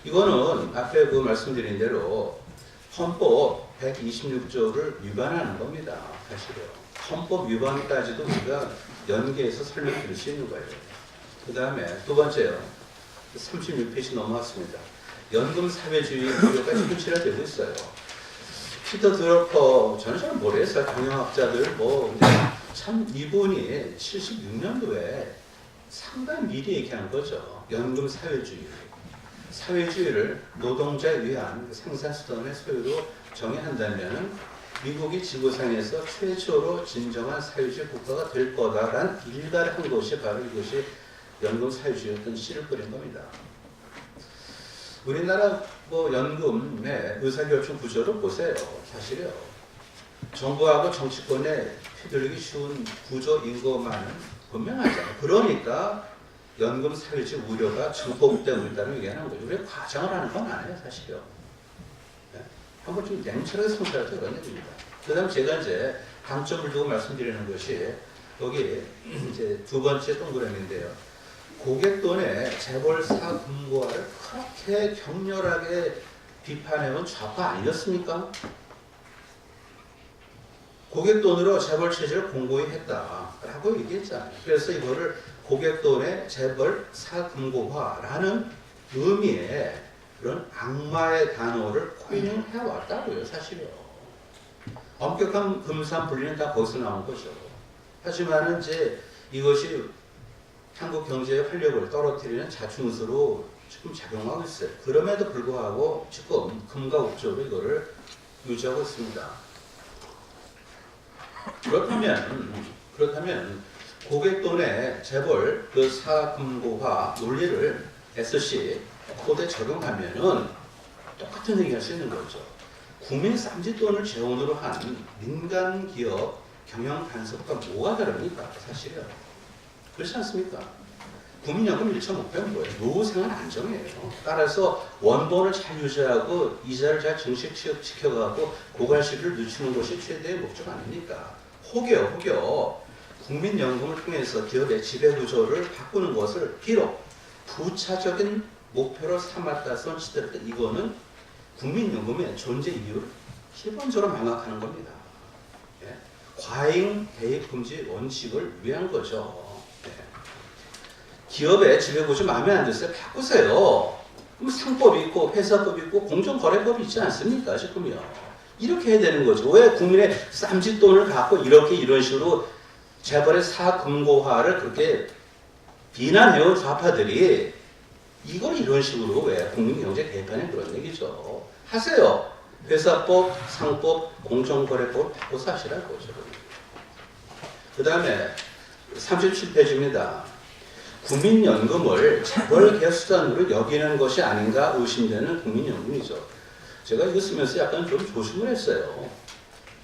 D: 이거는 앞에 그 말씀드린 대로 헌법 126조를 위반하는 겁니다. 사실은. 헌법 위반까지도 우리가 연계해서 설명드릴 수 있는 거예요. 그 다음에 두 번째요. 36페이지 넘어왔습니다. 연금 사회주의 우려가 현실화되고 있어요. 피터 드러퍼, 저는 잘 모르겠어요. 경영학자들 참 이분이 76년도에 상당히 미리 얘기한 거죠. 연금 사회주의. 사회주의를 노동자에 위한 생산수단의 소유로 정의한다면 미국이 지구상에서 최초로 진정한 사회주의 국가가 될 거다라는 일가를 한 것이 바로 이것이 연금 사회주의였던 씨를 뿌린 겁니다. 우리나라 연금의 의사결정 구조를 보세요. 사실요. 정부하고 정치권에 휘둘리기 쉬운 구조인 것만은 분명하잖아요. 그러니까 연금 사회주의 우려가 증폭되고 있다는 얘기하는 거죠. 우리가 과장을 하는 건 아니에요, 사실요. 네? 한번 좀 냉철하게 성찰해서 그런 얘기입니다. 그 다음 제가 이제 방점을 두고 말씀드리는 것이 여기 이제 두 번째 동그라미인데요. 고객돈의 재벌사 금고화를 그렇게 격렬하게 비판해온 좌파 아니었습니까? 고객돈으로 재벌 체제를 공고히 했다라고 얘기했잖아요. 그래서 이거를 고객돈의 재벌 사금고화라는 의미의 그런 악마의 단어를 코인을 해왔다고요, 사실은. 엄격한 금산분리는 다 거기서 나온 거죠. 하지만 이제 이것이 한국 경제의 활력을 떨어뜨리는 자충수로 지금 작용하고 있어요. 그럼에도 불구하고 지금 금과 옥조로 이거를 유지하고 있습니다. 그렇다면 고객돈에 재벌 그 사금고화 논리를 SC 코드에 적용하면은 똑같은 얘기 할 수 있는 거죠. 국민 쌈짓돈을 재원으로 한 민간 기업 경영 간섭과 뭐가 다릅니까? 사실은. 그렇지 않습니까? 국민연금 1.5배는 뭐예요? 노후 생활 안정이에요. 따라서 원본을 잘 유지하고 이자를 잘 정식 지켜가고 고갈시를 늦추는 것이 최대의 목적 아닙니까? 혹여 국민연금을 통해서 기업의 지배구조를 바꾸는 것을 비록 부차적인 목표로 삼았다 손치더라도 이거는 국민연금의 존재 이유를 기본적으로 망각하는 겁니다. 예? 과잉 대입 금지 원칙을 위한 거죠. 예. 기업의 지배구조 마음에 안 드세요? 바꾸세요. 그럼 상법이 있고 회사법이 있고 공정거래법이 있지 않습니까? 지금요. 이렇게 해야 되는 거죠. 왜 국민의 쌈짓돈을 갖고 이런 식으로 재벌의 사금고화를 그렇게 비난해온 좌파들이 이걸 이런 식으로 왜 국민경제 개편에 그런 얘기죠. 하세요. 회사법, 상법, 공정거래법 바꿔서 하시라는 거죠. 그 다음에 37페이지입니다. 국민연금을 재벌개수단으로 여기는 것이 아닌가 의심되는 국민연금이죠. 제가 이거 쓰면서 약간 좀 조심을 했어요.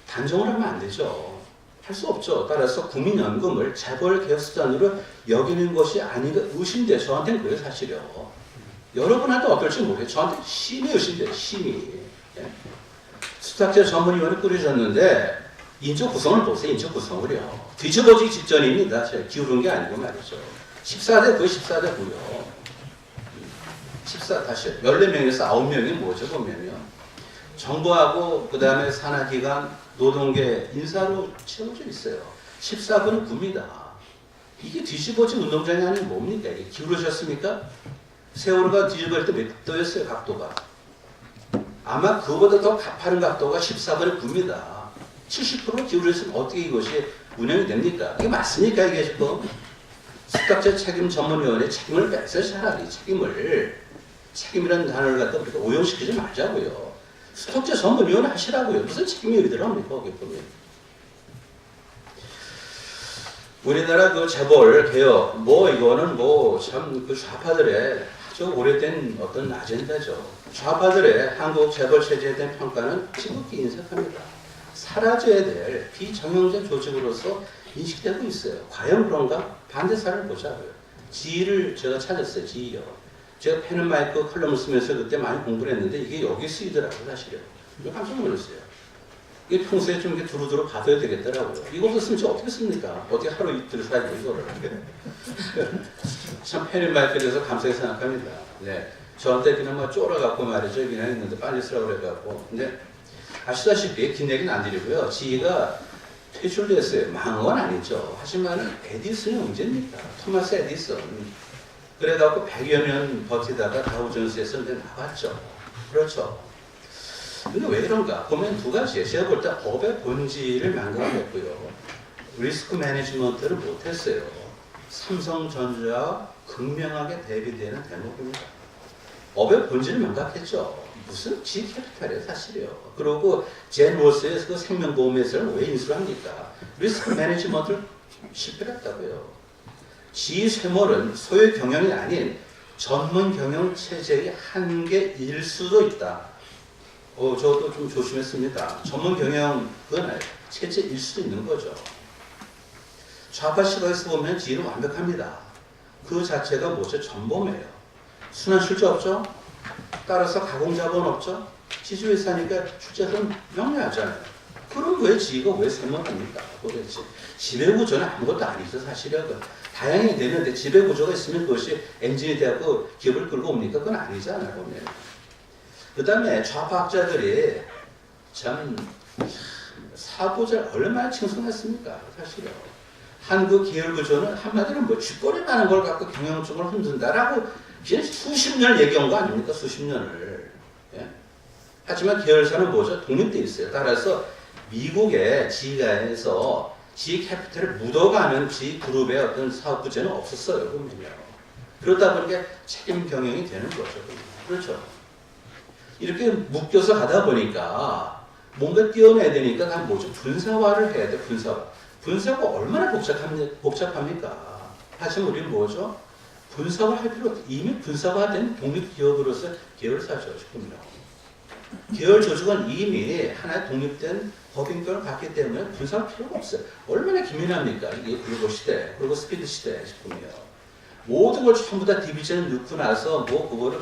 D: 단정을 하면 안 되죠. 할 수 없죠. 따라서 국민연금을 재벌개수단으로 여기는 것이 아닌가 의심돼. 저한테는 그래요, 사실요. 여러분한테 어떨지 모르겠어요. 저한테 심히 의심돼요, 심히. 예? 수탁제 전문위원회 꾸려졌는데 인적 구성을 보세요, 인적 구성을요. 뒤집어지기 직전입니다. 제가 기울은 게 아니고 말이죠. 14대 9, 14대 9요. 14명에서 9명이 뭐죠, 보면요. 정부하고 그 다음에 산하기관, 노동계 인사로 채워져 있어요. 14부는 9입니다. 이게 뒤집어진 운동장이 아니면 뭡니까? 이게 기울어졌습니까? 세월호가 뒤집어질 때 몇 도였어요, 각도가? 아마 그거보다 더 가파른 각도가 14분의 9입니다. 70% 기울어졌으면 어떻게 이것이 운영이 됩니까? 이게 맞습니까, 이게 지금? 숙박제 책임 전문위원회 책임을 뺏어요, 차라리 책임이라는 단어를 갖다 우리가 오용시키지 말자고요. 수탁제 전문위원회 하시라고요. 무슨 책임이 어디더랍니까, 거기 보면. 우리나라 그 재벌 개혁, 이거는 참 그 좌파들의 아주 오래된 어떤 아젠다죠. 좌파들의 한국 재벌 체제에 대한 평가는 지극히 인색합니다. 사라져야 될 비정형적 조직으로서 인식되고 있어요. 과연 그런가? 반대 사례를 보자고요. 지위를 제가 찾았어요. 지위요. 제가 펜앤마이크 컬럼을 쓰면서 그때 많이 공부를 했는데 이게 여기 쓰이더라고요. 사실은. 깜짝 놀랐어요. 이게 평소에 좀 이렇게 두루두루 받아야 되겠더라고요. 이거 없었으면 저 어떻게 씁니까? 어떻게 하루 이틀 살고 이거를. 참 펜앤마이크에 대해서 감사히 생각합니다. 네. 저한테 그냥 쫄아갖고 말이죠. 그냥 했는데 빨리 쓰라고 그래갖고. 근데 아시다시피 긴 얘기는 안 드리고요. 지희가 퇴출됐어요. 망한 건 아니죠. 하지만 에디슨이 문제입니다. 토마스 에디슨. 그래갖고 100여 년 버티다가 다우존스에서 나왔죠. 그렇죠. 근데 왜 이런가? 보면 두 가지예요. 제가 볼 때 업의 본질을 망각했고요. 리스크 매니지먼트를 못했어요. 삼성전자와 극명하게 대비되는 대목입니다. 업의 본질을 망각했죠. 무슨 G캐피탈이에요, 사실이요. 그리고 젠 로스의 그 생명보험회사를 왜 인수를 합니까? 리스크 매니지먼트를 실패했다고요. G쇠몰은 소유 경영이 아닌 전문 경영 체제의 한계일 수도 있다. 저도 좀 조심했습니다. 전문 경영은 체제일 수도 있는 거죠. 좌파 시각에서 보면 G는 완벽합니다. 그 자체가 뭐죠? 전범이에요. 순환 출자 없죠? 따라서 가공자본 없죠? 지주회사니까 출자는 명료하잖아요. 그럼 왜 G가 왜 쇠몰합니까? 도대체. 지배구조는 아무것도 아니죠, 사실은. 다양히 되는데 지배구조가 있으면 그것이 엔진이 되고 기업을 끌고 옵니까? 그건 아니잖아요, 보면. 그 다음에 좌파학자들이 참 사고자 얼마나 칭송했습니까? 사실은. 한국 계열구조는 한마디로 쥐꼬리 많은 걸 갖고 경영성을 흔든다라고 그냥 수십 년을 얘기한 거 아닙니까? 수십 년을. 예? 하지만 계열사는 뭐죠? 독립돼 있어요. 따라서 미국의 지가에서 지 캐피탈을 묻어가는 지 그룹의 어떤 사업 부재는 없었어요. 보면요. 그러다 보니까 책임 경영이 되는 거죠. 그렇죠. 이렇게 묶여서 하다 보니까 뭔가 띄어내야 되니까 다 뭐죠? 분사화를 해야 돼. 분사가 얼마나 복잡합니까? 하지만 우리는 뭐죠? 분사화 할 필요 없어. 이미 분사화된 독립기업으로서 계열사죠. 지금요. 계열 조직은 이미 하나의 독립된 법인권을 갖기 때문에 분사할 필요가 없어요. 얼마나 기민합니까? 이게 글로벌 시대, 그리고 스피드 시대 싶으면 모든 걸 전부 다 디비전을 넣고 나서 뭐 그거를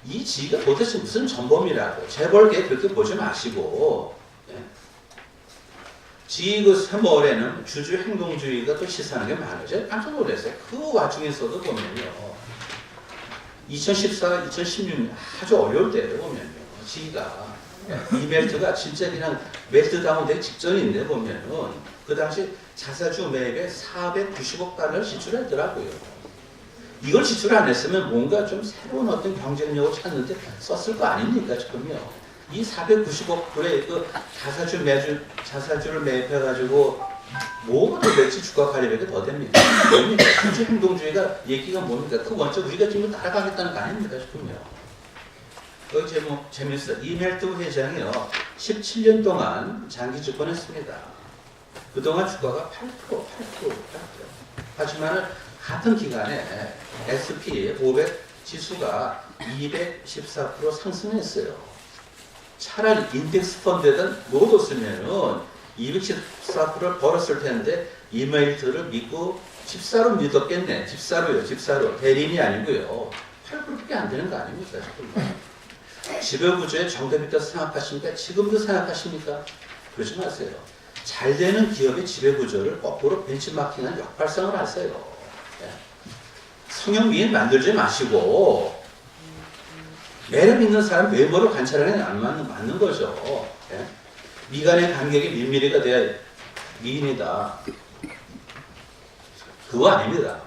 D: 이 지가 도대체 무슨 전범이라고 재벌계 그렇게 보지 마시고 지 그 세월에는 주주 행동주의가 또 시사하는 게 많아요. 제가 깜짝 놀랐어요. 그 와중에서도 보면요. 2014, 2016년 아주 어려울 때에 보면요. 지가 이벨트가 진짜 그냥 멜트다운 되기 직전인데 보면은 그 당시 자사주 매입에 490억 달러를 지출했더라고요. 이걸 지출 안 했으면 뭔가 좀 새로운 어떤 경쟁력을 찾는데 썼을 거 아닙니까 지금요. 이 490억 불의 그 자사주를 매입해가지고 뭐가 도대체 주가 관리액이 더 됩니까? 뭡니까? 주주 행동주의가 얘기가 뭡니까? 그 원칙 우리가 지금 따라가겠다는 거 아닙니까 싶으면. 여기 제목 재밌어요. 이멜트 회장이요 17년 동안 장기 집권했습니다. 그동안 주가가 8%. 하지만 같은 기간에 S&P 500 지수가 214% 상승했어요. 차라리 인덱스 펀드에다 넣어뒀으면은 214%를 벌었을 텐데 이메일트를 믿고 집사로 믿었겠네. 집사로. 대리인이 아니고요. 8%밖에 안 되는 거 아닙니까? 지금. 지배구조의 정답이 있다고 생각하십니까? 지금도 생각하십니까? 그러지 마세요. 잘 되는 기업의 지배구조를 거꾸로 벤치마킹한 역발상을 하세요. 성형 미인 만들지 마시고 매력 있는 사람 외모를 관찰하는 게 안 맞는 거죠. 예? 미간의 간격이 밀미리가 돼야 미인이다. 그거 아닙니다.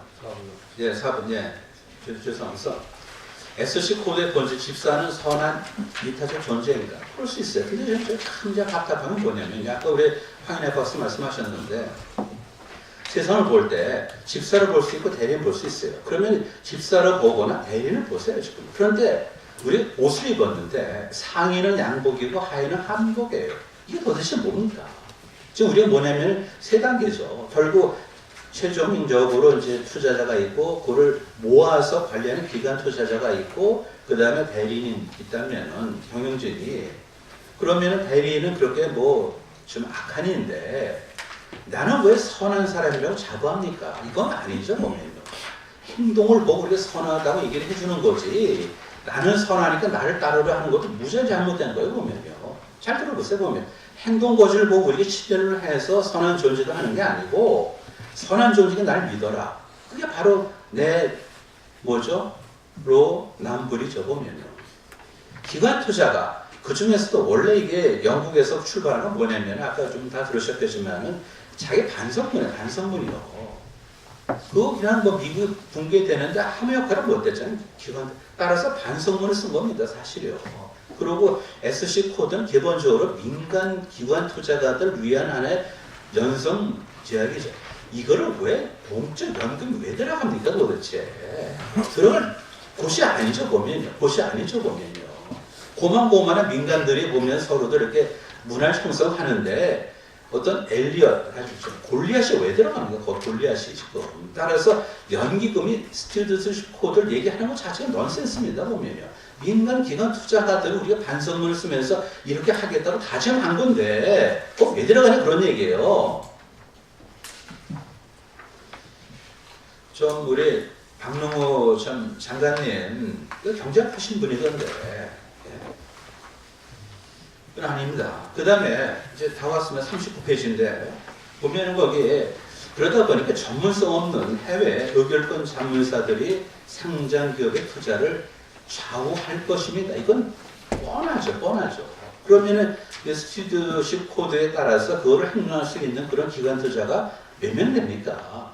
D: 예, 4번, 예. 죄송합니다. SC 코드의 본질, 집사는 선한 이타적 존재인가? 그럴 수 있어요. 근데 저 참 답답한 건 뭐냐면, 아까 우리 황인혜 박사 말씀하셨는데, 세상을 볼 때 집사를 볼 수 있고 대리인을 볼 수 있어요. 그러면 집사를 보거나 대리인을 보세요, 지금. 그런데 우리 옷을 입었는데 상의는 양복이고 하의는 한복이에요. 이게 도대체 뭡니까? 지금 우리가 뭐냐면 세 단계죠. 결국 최종적으로 이제 투자자가 있고 그걸 모아서 관리하는 기관 투자자가 있고 그 다음에 대리인이 있다면은 경영진이 그러면은 대리인은 그렇게 뭐 좀 악한 일인데 나는 왜 선한 사람이라고 자부합니까? 이건 아니죠, 보면요. 행동을 보고 우리가 선하다고 얘기를 해주는 거지. 나는 선하니까 나를 따르려 하는 것도 무지하게 잘못된 거예요, 보면요. 잘 들어보세요, 보면. 행동 고지를 보고 우리가 치료를 해서 선한 존재도 하는 게 아니고, 선한 존재가 날 믿어라. 그게 바로 내, 뭐죠? 남불이죠, 보면요. 기관 투자가, 그 중에서도 원래 이게 영국에서 출발하는 건 뭐냐면, 아까 좀 다 들으셨겠지만은, 자기 반성문이요. 그거 그냥 뭐 미국 붕괴되는데 아무 역할을 못 했잖아요. 따라서 반성문을 쓴 겁니다, 사실이요. 그리고 SC 코드는 기본적으로 민간 기관 투자가들 위한 하나의 연성 제약이죠. 이거를 왜 공적 연금 왜 들어갑니까 도대체? 들어갈 곳이 아니죠 보면요. 고만고만한 민간들이 보면 서로들 이렇게 문화를 형성하는데 어떤 엘리엇, 골리앗이 왜 들어갑니까? 골리앗이 지금. 따라서 연기금이 스튜디오스 코드를 얘기하는 것 자체가 넌센스입니다, 보면요. 민간 기관 투자가들은 우리가 반성문을 쓰면서 이렇게 하겠다고 다짐한 건데, 꼭 왜 들어가냐 그런 얘기예요. 좀 우리 박능호 전 장관님, 경제하신 분이던데, 그건 아닙니다. 그 다음에 이제 다 왔으면 39페이지인데 보면은 거기에 그러다 보니까 전문성 없는 해외 의결권 자문사들이 상장 기업의 투자를 좌우할 것입니다. 이건 뻔하죠. 그러면은 스튜디오십 코드에 따라서 그거를 행동할 수 있는 그런 기관 투자가 몇 명 됩니까?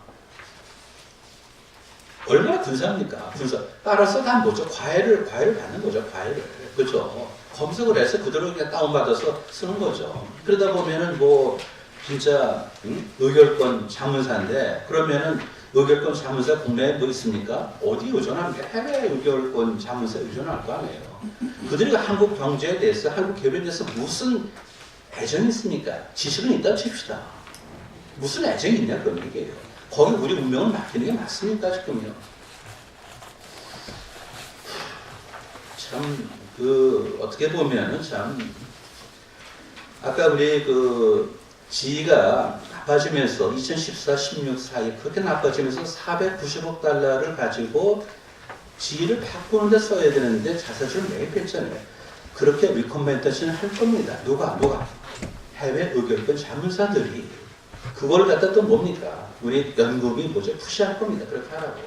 D: 얼마나 근사합니까? 근사. 따라서 다 뭐죠? 과외를 받는 거죠. 과외를. 그렇죠. 검색을 해서 그대로 그냥 다운받아서 쓰는 거죠. 그러다 보면은 뭐 진짜 의결권 자문사인데 그러면은 의결권 자문사 국내에 뭐 있습니까? 어디 의존합니까? 해외 의결권 자문사에 의존할 거 아니에요. 그들이 한국 경제에 대해서 한국 기업에 대해서 무슨 애정이 있습니까? 지식은 있다 칩시다. 무슨 애정이 있냐 그런 얘기예요. 거기 우리 운명을 맡기는 게 맞습니까 지금요? 참 어떻게 보면은 참 아까 우리 지위가 나빠지면서 2014-16 사이 그렇게 나빠지면서 490억 달러를 가지고 지위를 바꾸는 데 써야 되는데 자사주를 매입했잖아요. 그렇게 리커멘데이션 할 겁니다. 누가? 해외 의결권 자문사들이 그걸 갖다 또 뭡니까? 우리 연금이 뭐죠? 푸시할 겁니다. 그렇게 하라고.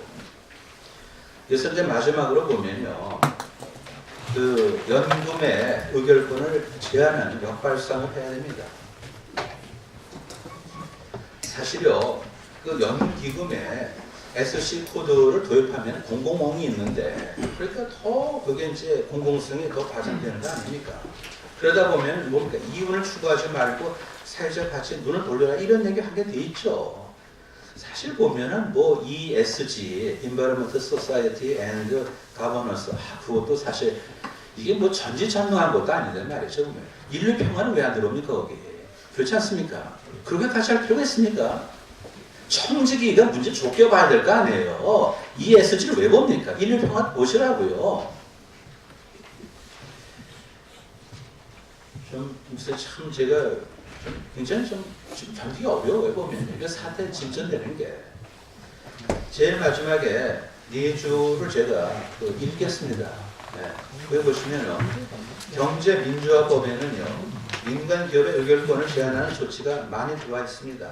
D: 그래서 이제 마지막으로 보면요. 연금의 의결권을 제한하는 역발상을 해야 됩니다. 사실요, 연기금에 SC 코드를 도입하면 공공홍이 있는데, 그러니까 더 그게 이제 공공성이 더 발전되는 거 아닙니까? 그러다 보면 뭡니까? 이윤을 추구하지 말고 사회적 가치에 눈을 돌려라 이런 얘기 하게 돼 있죠. 사실 보면은 뭐 ESG, Environmental Society and Governance, 그것도 사실 이게 뭐 전지전능한 것도 아닌데 말이죠. 보면. 인류 평화는 왜 안 들어옵니까 거기? 그렇지 않습니까? 그렇게 같이 할 필요가 있습니까? 청지기가 문제 좋게 봐야 될 거 아니에요. ESG를 왜 봅니까? 인류 평화 보시라고요. 글쎄 참 제가 굉장히 좀 견디기가 어려워요 보면 이게 사태 진전되는 게. 제일 마지막에 네 주를 제가 읽겠습니다. 네. 거기 보시면은 경제민주화법에는요 민간 기업의 의결권을 제한하는 조치가 많이 들어와 있습니다.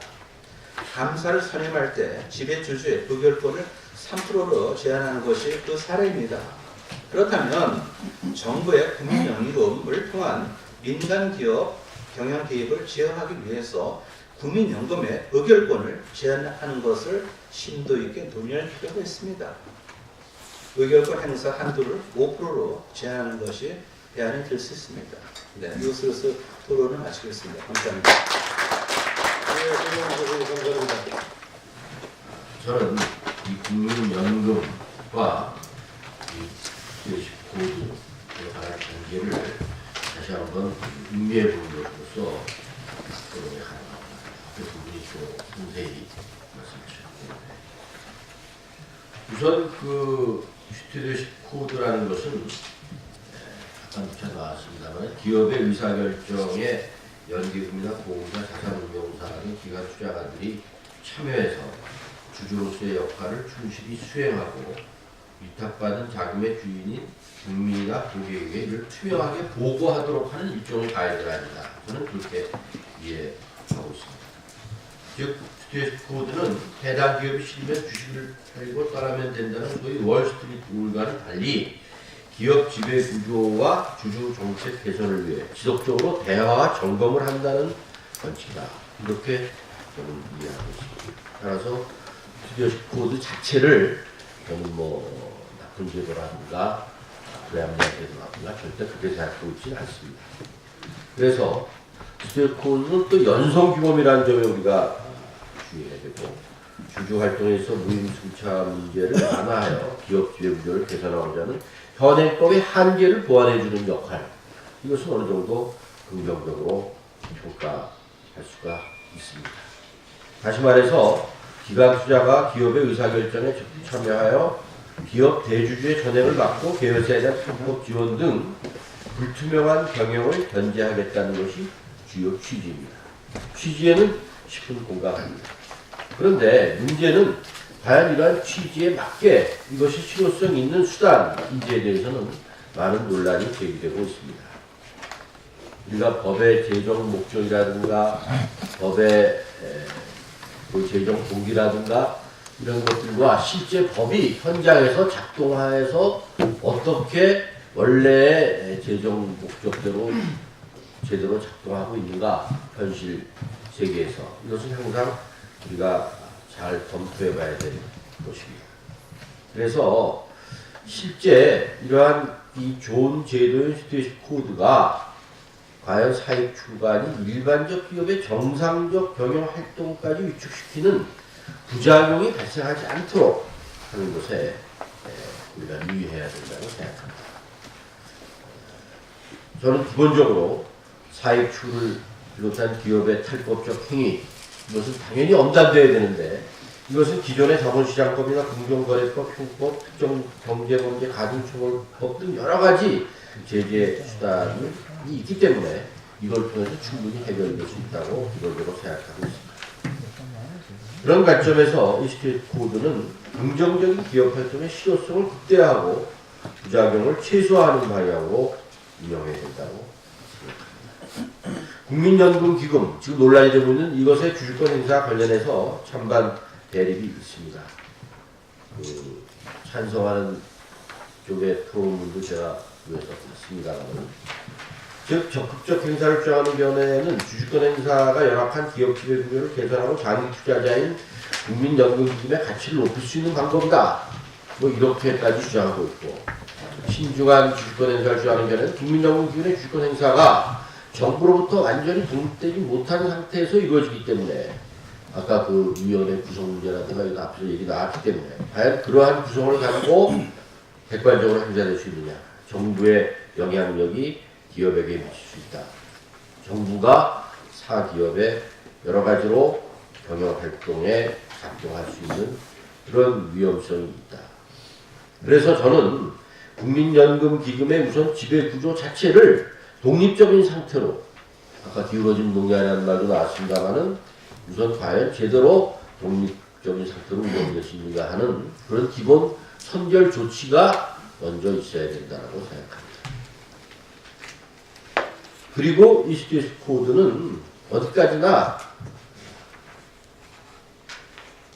D: 감사를 선임할 때 지배주주의 의결권을 3%로 제한하는 것이 그 사례입니다. 그렇다면 정부의 국민연금을 통한 민간 기업 경영 개입을 제어하기 위해서 국민연금의 의결권을 제한하는 것을 심도 있게 논의할 필요가 있습니다. 의결권 행사 한도를 5%로 제한하는 것이 대안이 될 수 있습니다. 네, 이것으로서 토론을 마치겠습니다. 감사합니다.
E: 저는 이 국민연금과 이 코드에 관한 관계를 다시 한번 의미해 보는 것으로서 토론에 가능합니다. 그 부분이 좀 상세히 말씀드렸습니다. 우선 슈티드시 코드라는 것은 아까 나왔습니다만 기업의 의사결정에 연기금이나 보험사, 자산운용사 등 기관 투자가들이 참여해서 주주로서의 역할을 충실히 수행하고 위탁받은 자금의 주인인 국민이나 고객에게 이를 투명하게 보고하도록 하는 일종의 가이드라인이다. 저는 그렇게 이해하고 있습니다. 즉, 스튜어디십 코드는 해당 기업이 실면 주식을 팔고 따르면 된다는 소위 월스트리트룰과는 달리 기업 지배 구조와 주주 정책 개선을 위해 지속적으로 대화와 점검을 한다는 원칙이다. 이렇게 저는 이해하고 있습니다. 따라서 스튜어디십 코드 자체를 저는 뭐 나쁜 제도라든가 불합리한 제도라든가 절대 그렇게 생각하고 있지는 않습니다. 그래서 스튜어디십 코드는 또 연성규범이라는 점에 우리가 주의해야 되고 주주 활동에서 무임승차 문제를 완화하여 기업 지배 구조를 개선하고자 하는 현행법의 한계를 보완해주는 역할, 이것은 어느 정도 긍정적으로 평가할 수가 있습니다. 다시 말해서 기관 투자가 기업의 의사결정에 적극 참여하여 기업 대주주의 전행을 막고 개별사에 대한 편법 지원 등 불투명한 경영을 견제하겠다는 것이 주요 취지입니다. 취지에는 깊은 공감합니다. 그런데 문제는 과연 이러한 취지에 맞게 이것이 실효성 있는 수단인지에 대해서는 많은 논란이 제기되고 있습니다. 우리가 법의 제정 목적이라든가 법의 제정 동기라든가 이런 것들과 실제 법이 현장에서 작동하여서 어떻게 원래의 제정 목적대로 제대로 작동하고 있는가, 현실 세계에서 이것은 항상 우리가 잘 검토해 봐야 될 것입니다. 그래서 실제 이러한 이 좋은 제도의 스튜어십 코드가 과연 사익 추구관이 일반적 기업의 정상적 경영 활동까지 위축시키는 부작용이 발생하지 않도록 하는 것에 우리가 유의해야 된다고 생각합니다. 저는 기본적으로 사익 추구를 비롯한 기업의 탈법적 행위, 이것은 당연히 엄단되어야 되는데 이것은 기존의 자본시장법이나 공정거래법, 형법, 특정경제범죄, 가중처벌법 등 여러 가지 제재 수단이 있기 때문에 이걸 통해서 충분히 해결될 수 있다고 기본적으로 생각하고 있습니다. 그런 관점에서 이 스튜어십 코드는 긍정적인 기업 활동의 실효성을 극대화하고 부작용을 최소화하는 방향으로 운영해야 된다고 생각합니다. 국민연금기금, 지금 논란이 되고 있는 이것의 주주권 행사 관련해서 찬반 대립이 있습니다. 찬성하는 쪽의 토론문도 제가 위해서 했습니다만, 즉 적극적 행사를 주장하는 견해는 주주권 행사가 열악한 기업 지배 구조를 개선하고 장기 투자자인 국민연금기금의 가치를 높일 수 있는 방법이다. 뭐 이렇게까지 주장하고 있고, 신중한 주주권 행사를 주장하는 견해는 국민연금기금의 주주권 행사가 정부로부터 완전히 독립되지 못한 상태에서 이루어지기 때문에, 아까 그 위원회 구성 문제라든가 이거 앞서 얘기 나왔기 때문에 과연 그러한 구성을 갖고 객관적으로 행사될 수 있느냐, 정부의 영향력이 기업에게 미칠 수 있다. 정부가 사기업의 여러 가지로 경영 활동에 작동할 수 있는 그런 위험성이 있다. 그래서 저는 국민연금기금의 우선 지배 구조 자체를 독립적인 상태로, 아까 기울어진 농야라는 말도 나왔습니다만은 우선 과연 제대로 독립적인 상태로 운영될 수 있는가 하는 그런 기본 선결 조치가 먼저 있어야 된다고 생각합니다. 그리고 이 스튜어십 코드는 어디까지나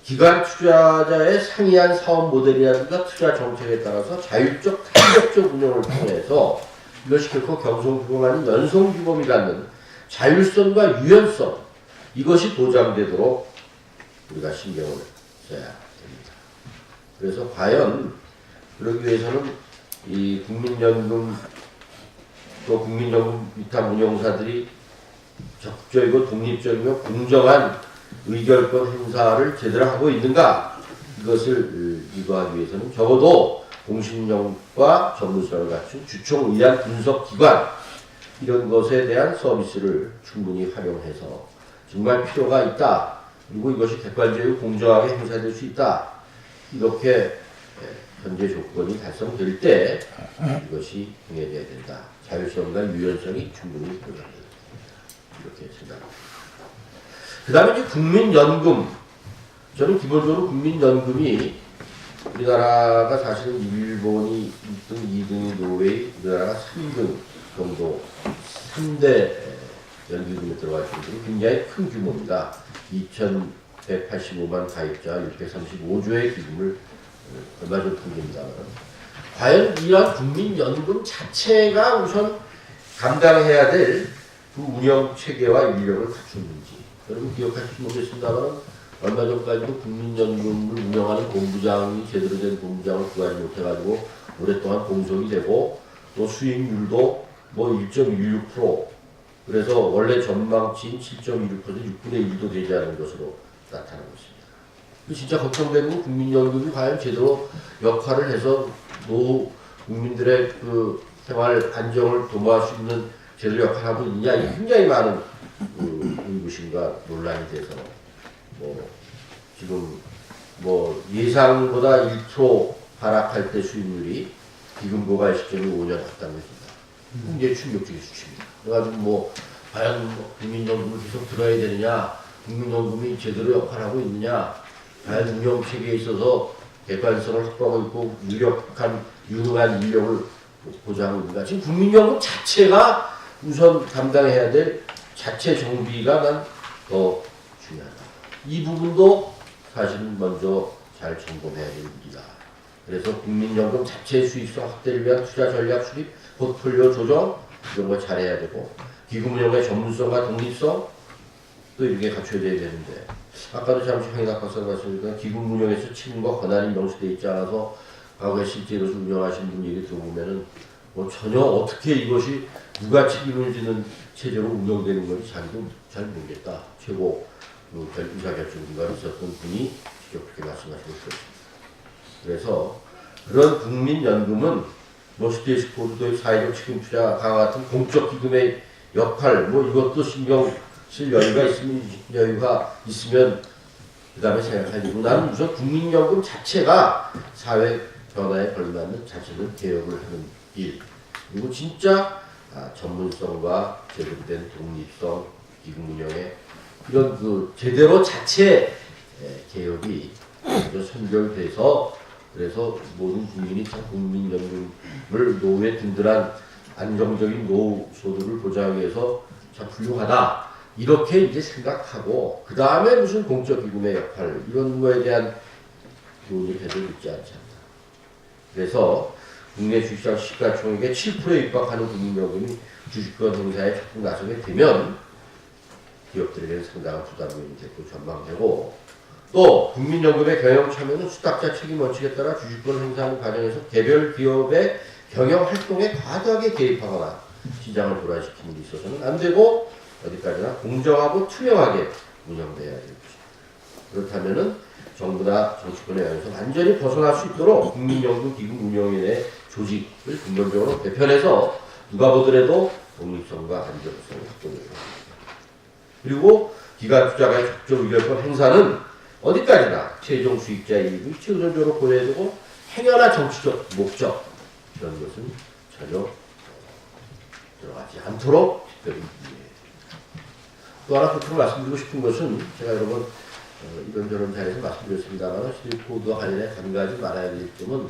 E: 기관 투자자의 상이한 사업 모델이라든가 투자 정책에 따라서 자율적 탄력적 운영을 통해서 이것이 결코 경성규범 아닌 연성규범이 갖는 자율성과 유연성, 이것이 보장되도록 우리가 신경을 써야 됩니다. 그래서 과연 그러기 위해서는 이 국민연금 또 국민연금 위탁 운용사들이 적극적이고 독립적이며 공정한 의결권 행사를 제대로 하고 있는가, 이것을 이거하기 위해서는 적어도 공신력과 전문성을 갖춘 주총의안 분석기관, 이런 것에 대한 서비스를 충분히 활용해서 정말 필요가 있다, 그리고 이것이 객관적이고 공정하게 행사될 수 있다, 이렇게 현재 조건이 달성될 때 이것이 행해져야 된다. 자율성과 유연성이 충분히 보장된다, 이렇게 생각합니다. 그 다음에 이제 국민연금, 저는 기본적으로 국민연금이 우리나라가 사실은 일본이 1등, 2등이 노르웨이, 우리나라가 3등 정도 3대 연기금에 들어갈 정도로 굉장히 큰 규모입니다. 2,185만 가입자 635조의 기금을 얼마 전 통계입니다만, 과연 이러한 국민연금 자체가 우선 감당해야 될 그 운영 체계와 인력을 갖췄는지, 여러분 기억하실지 모르겠습니다만 얼마 전까지도 국민연금을 운영하는 본부장이 제대로 된 본부장을 구하지 못해가지고 오랫동안 공석이 되고, 또 수익률도 뭐 1.16%, 그래서 원래 전망치인 7.16% 6분의 1도 되지 않은 것으로 나타나고 있습니다. 진짜 걱정되는 국민연금이 과연 제대로 역할을 해서 노후 국민들의 그 생활 안정을 도모할 수 있는 제대로 역할을 하고 있느냐, 이 굉장히 많은 의구심과 논란이 돼서 지금 예상보다 1% 하락할 때 수익률이 기금 고갈 시점이 5년 갔다고 했습니다. 굉장히 충격적인 수치입니다. 그래가지고 과연 국민연금을 계속 들어야 되느냐, 국민연금이 제대로 역할을 하고 있느냐, 과연 운영체계에 있어서 객관성을 확보하고 있고 유능한 인력을 보장하고 있는가. 지금 국민연금 자체가 우선 감당해야 될 자체 정비가 난 더 중요하다. 이 부분도 사실은 먼저 잘 점검해야 될 일이다. 그래서 국민연금 자체 수익성 확대를 위한 투자 전략 수립, 포트폴리오 조정, 이런 거 잘해야 되고, 기금 운영의 전문성과 독립성, 또 이게 갖춰져야 되는데 아까도 잠시 황인학 박사가 말씀드렸던 기금 운영에서 책임과 권한이 명시되어 있지 않아서 과거에 실제로 운영하신 분 얘기 들어보면은 뭐 전혀 어떻게 이것이 누가 책임을 지는 체제로 운영되는 건지 자기도 잘 모르겠다. 최고 의사결정기관에 있었던 분이 직접 그렇게 말씀하시고 있습니다. 그래서 그런 국민연금은 뭐 스테이시포드의 사회적 책임 투자 강화 같은 공적 기금의 역할 뭐 이것도 신경 쓸 여유가 있으면 그 다음에 생각할 일이고 나는 우선 국민연금 자체가 사회 변화에 걸맞는 자체는 개혁을 하는 일 그리고 진짜 전문성과 제대로된 독립성 기금 운영에 이런 그 제대로 자체 개혁이 선결돼서 그래서 모든 국민이 참 국민연금을 노후에 든든한 안정적인 노후 소득을 보장해서 참 훌륭하다 이렇게 이제 생각하고 그 다음에 무슨 공적 기금의 역할 이런 거에 대한 교훈이 배도 있지 않지 않나. 그래서 국내 주식시장 시가총액의 7%에 육박하는 국민연금이 주식권 행사에 적극 나서게 되면 기업들에게는 상당한 부담이 됐고 전망되고 또 국민연금의 경영 참여는 수탁자 책임 원칙에 따라 주식권 행사하는 과정에서 개별 기업의 경영 활동에 과도하게 개입하거나 시장을 불안시키는 데 있어서는 안 되고 어디까지나 공정하고 투명하게 운영돼야 될 것입니다. 그렇다면은 정부나 정치권의 영향에서 완전히 벗어날 수 있도록 국민연금 기금 운영인의 조직을 근본적으로 개편해서 누가 보더라도 독립성과 안정성을 확보해야 합니다. 그리고 기관 투자가의 적정 의결권 행사는 어디까지나 최종 수익자 이익을 최우선적으로 고려해야 되고 행여나 정치적 목적 이런 것은 전혀 들어가지 않도록 특별히 또 하나 끝으로 말씀드리고 싶은 것은 제가 여러 번 이런저런 자리에서 말씀드렸습니다만 스테이크홀더와 관련해 한 가지 말아야 될 점은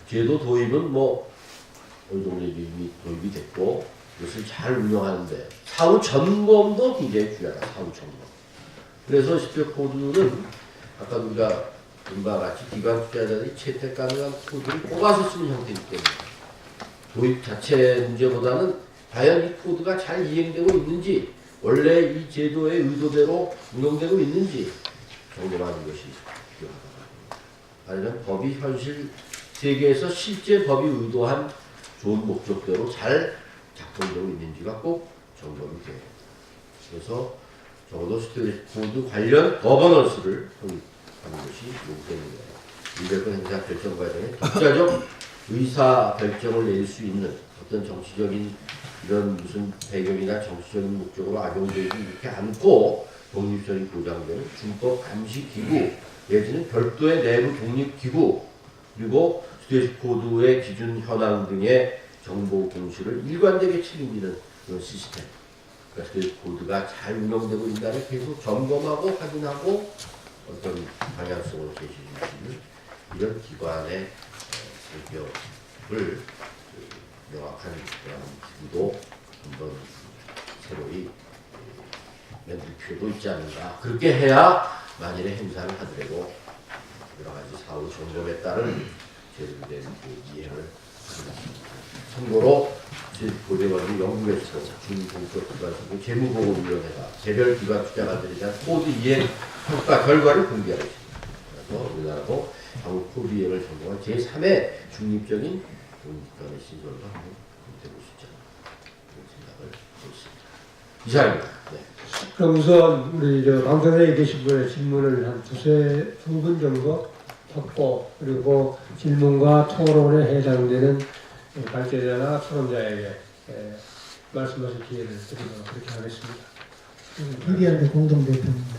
E: 제도 도입은 뭐 어느 정도 이미 도입이 됐고 이것을 잘 운영하는데 사후 점검도 굉장히 중요하다. 사후 점검. 그래서 스테이크홀더는 아까 우리가 금방 같이 기관 투자자들이 채택 가능한 코드를 뽑아서 쓰는 형태이기 때문에 도입 자체 문제보다는 과연 이 코드가 잘 이행되고 있는지 원래 이 제도의 의도대로 운영되고 있는지 점검하는 것이 필요하다. 아니면 법이 현실 세계에서 실제 법이 의도한 좋은 목적대로 잘 작동되고 있는지가 꼭 점검이 돼요. 그래서 적어도 스테이크홀더 관련 거버넌스를 성립하는 것이 요구됩니다. 이별권 행사 결정 과정에 독자적 의사 결정을 내릴 수 있는 어떤 정치적인 이런 무슨 배경이나 정치적인 목적으로 악용되지 이렇게 않고 독립성이 보장되는 준법 감시 기구 내지는 별도의 내부 독립 기구 그리고 스테이크홀더의 기준 현황 등의 정보 공시를 일관되게 책임지는 그런 시스템. 그러니까 스테이크홀더가 잘 운영되고 있다를 계속 점검하고 확인하고 어떤 방향성으로 제시해 주시는 이런 기관의 성격을 명확한 그런 기구도 한번 새로이 만들 필요도 있지 않는가. 그렇게 해야 만일에 행사를 하더라도 여러 가지 사후 점검에 따른 제대로 된 이해를 하겠습니다. 참고로 고대원이 영국에서 중공적기관소 재무보고위원회가 개별 기관 투자가들에 대한 코드 이행 평가 결과를 공개하겠습니다. 그래서 우리나라도 향후 코드 이행을 전공한 제3의 중립적인 기관의 신설도 한번 되고 있지 않나 그런 생각을 하고 있습니다. 이상입니다. 네.
A: 그럼 우선 우리 방송에 계신 분의 질문을 한 두 분 정도 받고 그리고 질문과 토론에 해당되는 발제자나 토론자에게 말씀하실 기회를 드리도록 그렇게 하겠습니다.
F: PD한테 공동대표입니다.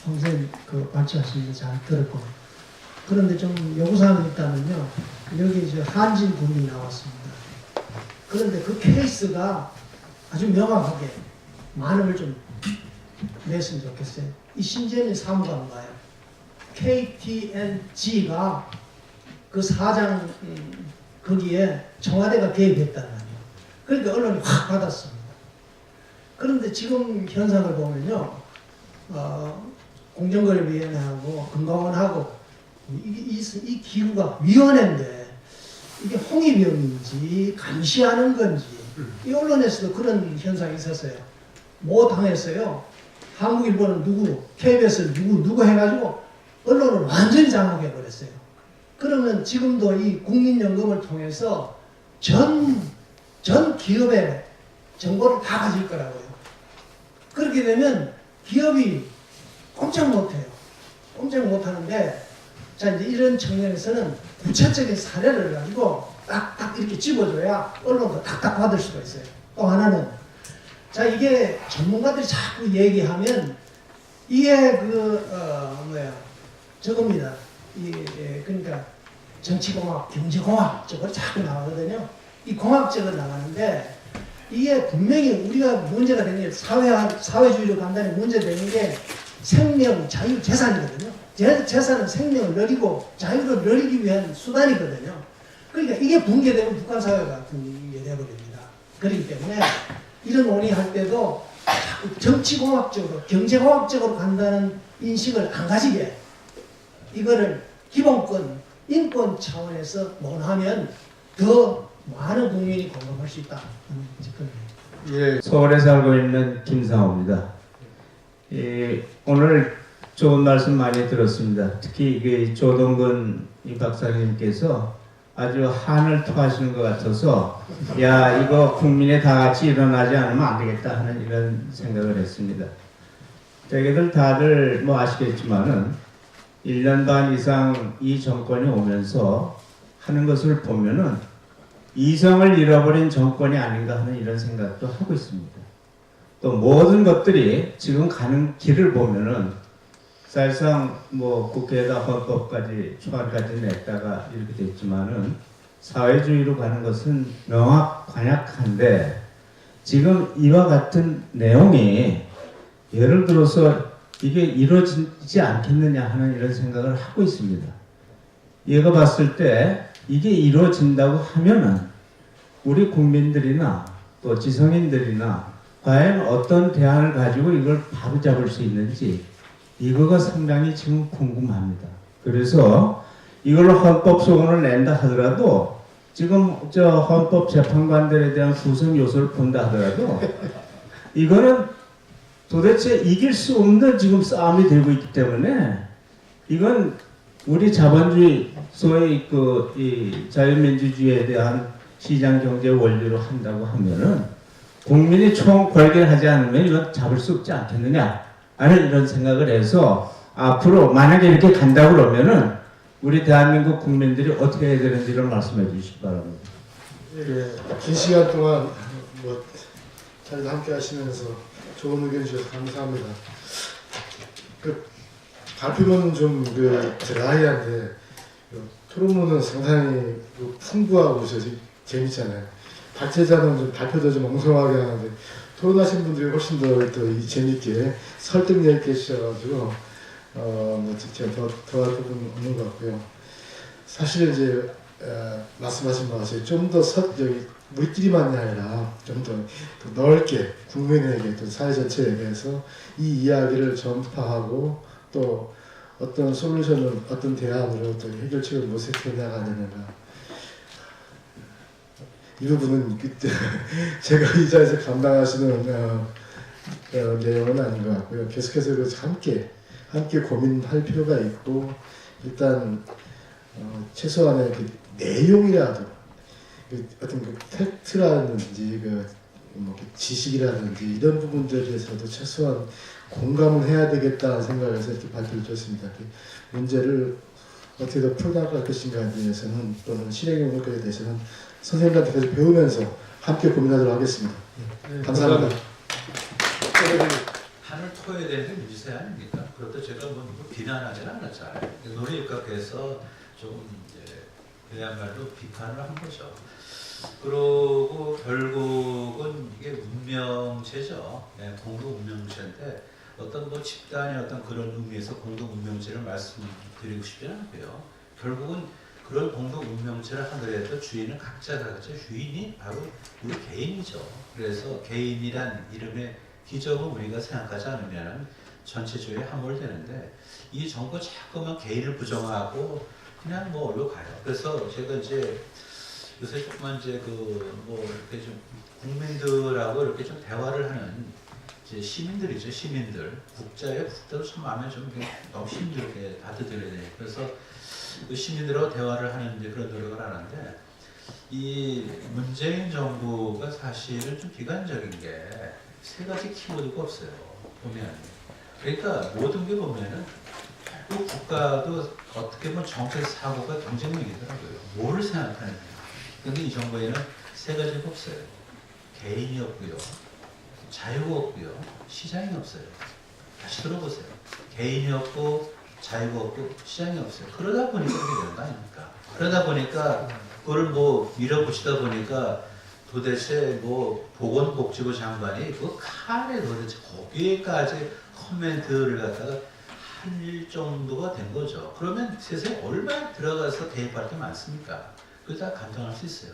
F: 선생님 그 발제하신 거 잘 들었고 그런데 좀 요구사항이 있다면요. 여기 이제 한진군이 나왔습니다. 그런데 그 케이스가 아주 명확하게 많음을 좀 냈으면 좋겠어요. 이 신재미 사무관가요. KTNG가 그 사장 거기에 청와대가 개입했다는 거예요. 그러니까 언론이 확 받았습니다. 그런데 지금 현상을 보면요. 공정거래위원회하고 금감원하고 이 기구가 위원회인데 이게 홍위병인지 감시하는 건지 이 언론에서도 그런 현상이 있었어요. 뭐 당했어요. 한국일보는 누구, KBS는 누구 해가지고 언론을 완전히 장악해버렸어요. 그러면 지금도 이 국민연금을 통해서 전 기업의 정보를 다 가질 거라고요. 그렇게 되면 기업이 꼼짝 못해요. 꼼짝 못하는데, 자, 이제 이런 측면에서는 구체적인 사례를 가지고 딱딱 이렇게 집어줘야 언론도 딱딱 받을 수가 있어요. 또 하나는, 자, 이게 전문가들이 자꾸 얘기하면 이게 저겁니다. 그러니까 정치공학, 경제공학 저거 자꾸 나오거든요. 이 공학적으로 나가는데 이게 분명히 우리가 문제가 되는 게 사회주의로 간다는 문제되는 게 생명, 자유, 재산이거든요. 재산은 생명을 누리고 자유를 누리기 위한 수단이거든요. 그러니까 이게 붕괴되면 북한 사회가 붕괴되어버립니다. 그렇기 때문에 이런 논의할 때도 자꾸 정치공학적으로, 경제공학적으로 간다는 인식을 안 가지게 이거를 기본권, 인권 차원에서 논하면 더 많은 국민이 공감할 수 있다.
A: 예,
G: 서울에 살고 있는 김상호입니다. 오늘 좋은 말씀 많이 들었습니다. 특히 이게 조동근 이 박사님께서 아주 한을 토하시는 것 같아서 야 이거 국민이 다 같이 일어나지 않으면 안 되겠다 하는 이런 생각을 했습니다. 저희들 다들 뭐 아시겠지만은 1년 반 이상 이 정권이 오면서 하는 것을 보면은 이성을 잃어버린 정권이 아닌가 하는 이런 생각도 하고 있습니다. 또 모든 것들이 지금 가는 길을 보면은 사실상 뭐 국회에다 헌법까지 초안까지 냈다가 이렇게 됐지만은 사회주의로 가는 것은 명확한데 지금 이와 같은 내용이 예를 들어서 이게 이루어지지 않겠느냐 하는 이런 생각을 하고 있습니다. 얘가 봤을 때 이게 이루어진다고 하면은 우리 국민들이나 또 지성인들이나 과연 어떤 대안을 가지고 이걸 바로 잡을 수 있는지 이거가 상당히 지금 궁금합니다. 그래서 이걸로 헌법 소원을 낸다 하더라도 지금 저 헌법 재판관들에 대한 구성 요소를 본다 하더라도 이거는 도대체 이길 수 없는 지금 싸움이 되고 있기 때문에 이건 우리 자본주의 소위 이 자유민주주의에 대한 시장 경제 원리로 한다고 하면은 국민이 총 걸개하지 않으면 이건 잡을 수 없지 않겠느냐 하는 이런 생각을 해서 앞으로 만약에 이렇게 간다고 그러면은 우리 대한민국 국민들이 어떻게 해야 되는지를 말씀해 주시기 바랍니다.
B: 예, 긴 시간 동안 뭐 자리도 함께 하시면서 좋은 의견 주셔서 감사합니다. 그 발표는 좀 드라이한데 토론문은 상당히 풍부하고 재밌잖아요. 발제자는 좀 발표도 좀 엉성하게 하는데 토론하신 분들이 훨씬 더 재밌게 설득력 있게 해주셔가지고 뭐 제가 더 할 부분은 없는 것 같고요. 사실 이제 말씀하신 바와 같이 좀 더 우리끼리만이 아니라 좀 더 넓게 국민에게 또 사회 전체에 대해서 이 이야기를 전파하고 또 어떤 솔루션을 어떤 대안으로 또 해결책을 모색해 나가느냐 이 부분은 제가 이 자리에서 감당하시는 내용은 아닌 것 같고요. 계속해서 함께 고민할 필요가 있고 일단 최소한의 그 내용이라도 어떤 팩트라든지 지식이라든지 이런 부분들에 대해서도 최소한 공감을 해야 되겠다는 생각에서 이렇게 발표를 줬습니다. 문제를 어떻게 더 풀어나갈 것인가에 대해서는 또는 실행 용역에 대해서는 선생님들한테 계속 배우면서 함께 고민하도록 하겠습니다. 감사합니다.
D: 한을 토해야 되는 게 문제 아닙니까? 그것도 제가 뭐 비난하지는 않았잖아요. 논의일각에서 좀 이제 그야말로 비판을 한 거죠. 그러고 결국은 이게 운명체죠. 네, 공동 운명체인데 어떤 뭐 집단의 어떤 그런 의미에서 공동 운명체를 말씀드리고 싶지는 않고요. 결국은 그런 공동 운명체를 하더라도 주인은 각자가 주인이 바로 우리 개인이죠. 그래서 개인이란 이름의 기적을 우리가 생각하지 않으면 전체주의에 함몰되는데 이 정부 자꾸만 개인을 부정하고 그냥 뭐 얼로 가요. 그래서 제가 이제 요새 조금만 이제 뭐 이렇게 좀 국민들하고 이렇게 좀 대화를 하는 이제 시민들이죠, 시민들. 국가도 참 마음에 좀 너무 힘들게 받아들여야 돼요. 그래서 그 시민들하고 대화를 하는 이제 그런 노력을 하는데, 이 문재인 정부가 사실은 좀 비관적인 게 세 가지 키워드가 없어요. 보면. 그러니까 모든 게 보면은 또 국가도 어떻게 보면 정책 사고가 경쟁력이더라고요. 뭐를 생각하느냐. 근데 이 정부에는 세 가지가 없어요. 개인이 없고요. 자유가 없고요. 시장이 없어요. 다시 들어보세요. 개인이 없고 자유가 없고 시장이 없어요. 그러다 보니까 그렇게 되는 거 아닙니까? 그러다 보니까 그걸 뭐 밀어붙이다 보니까 도대체 뭐 보건복지부 장관이 그 칼에 도대체 거기에까지 코멘트를 갖다가 할 정도가 된 거죠. 그러면 세상에 얼마나 들어가서 대입할 게 많습니까? 그거 다 감당할 수 있어요.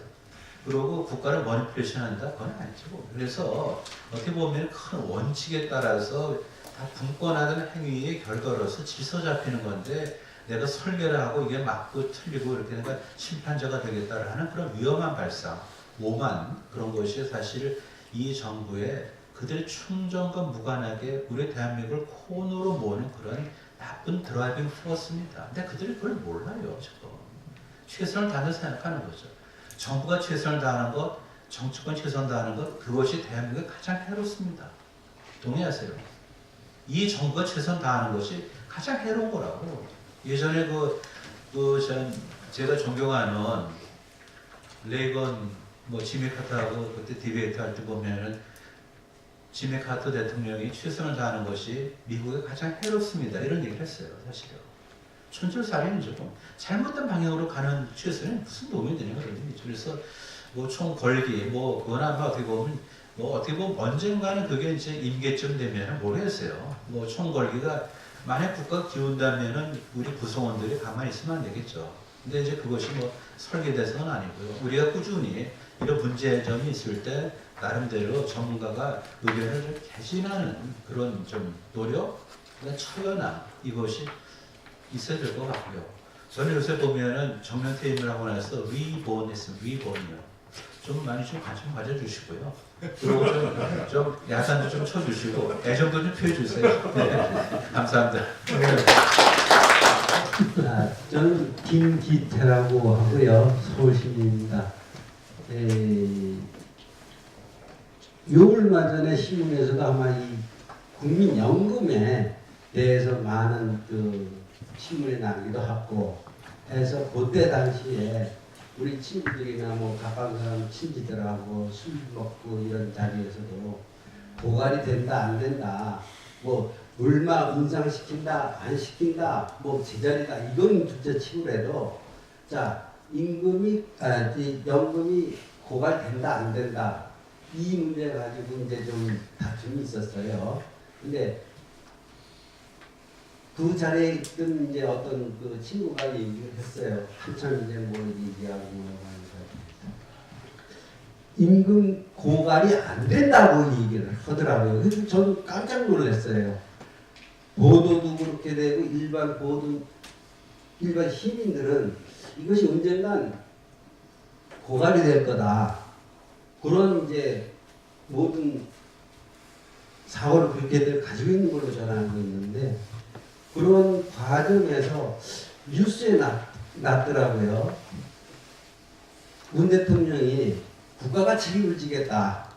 D: 그리고 국가를 머니플레이션 한다? 그건 아니죠. 그래서 어떻게 보면 큰 원칙에 따라서 다 분권하는 행위의 결과로서 질서 잡히는 건데, 내가 설계를 하고 이게 맞고 틀리고 이렇게 되니까 심판자가 되겠다라는 그런 위험한 발상, 오만 그런 것이 사실 이 정부의 그들의 충정과 무관하게 우리 대한민국을 코너로 모는 그런 나쁜 드라이빙 포스입니다. 근데 그들이 그걸 몰라요, 지금. 최선을 다해서 생각하는 거죠. 정부가 최선을 다하는 것, 정치권 최선을 다하는 것, 그것이 대한민국에 가장 해롭습니다. 동의하세요? 이 정부가 최선을 다하는 것이 가장 해로운 거라고. 예전에 제가 존경하는 레이건 지미 카터하고 그때 디베이트 할 때 보면은 지미 카터 대통령이 최선을 다하는 것이 미국에 가장 해롭습니다. 이런 얘기를 했어요, 사실은. 촌철살인이죠. 잘못된 방향으로 가는 최선은 무슨 도움이 되냐 그런 얘기죠. 그래서 총 걸기 그거나 어떻게 보면 언젠가는 그게 이제 임계점 되면은 모르겠어요. 총 걸기가 만약 국가가 기운다면은 우리 구성원들이 가만히 있으면 안 되겠죠. 근데 이제 그것이 설계돼서는 아니고요. 우리가 꾸준히 이런 문제점이 있을 때 나름대로 전문가가 의견을 좀 개진하는 그런 좀 노력, 처연함 이것이 있어야 될 것 같고요. 저는 요새 보면은 정면 퇴임을 하고 나서 리본이요. 좀 많이 좀 관심 가져주시고요. 그리고 좀 야단도 좀 쳐주시고 애정도 좀 표해주세요. 네, 감사합니다.
H: 저는 김기태라고 하고요. 서울시민입니다. 6얼마 전에 신문에서도 아마 이 국민연금에 대해서 많은 신문에 나기도 하고 해서 그때 당시에 우리 친구들이나 가까운 사람 친지들하고 술 먹고 이런 자리에서도 고갈이 된다 안 된다 얼마 인상시킨다 안 시킨다 제자리다 이건 둘째치고라도 자 연금이 고갈된다 안 된다 이 문제 가지고 이제 좀 다툼이 있었어요. 근데 그 자리에 있던 이제 어떤 친구가 얘기를 했어요. 한참 이제 얘기하고 하면서 임금 고갈이 안 된다고 얘기를 하더라고요. 그래서 저는 깜짝 놀랐어요. 보도도 그렇게 되고 일반 시민들은 이것이 언젠간 고갈이 될 거다. 그런 이제 모든 사고를 그렇게들 가지고 있는 걸로 저는 알고 있는데 그런 과정에서 뉴스에 났더라고요. 문 대통령이 국가가 책임을 지겠다.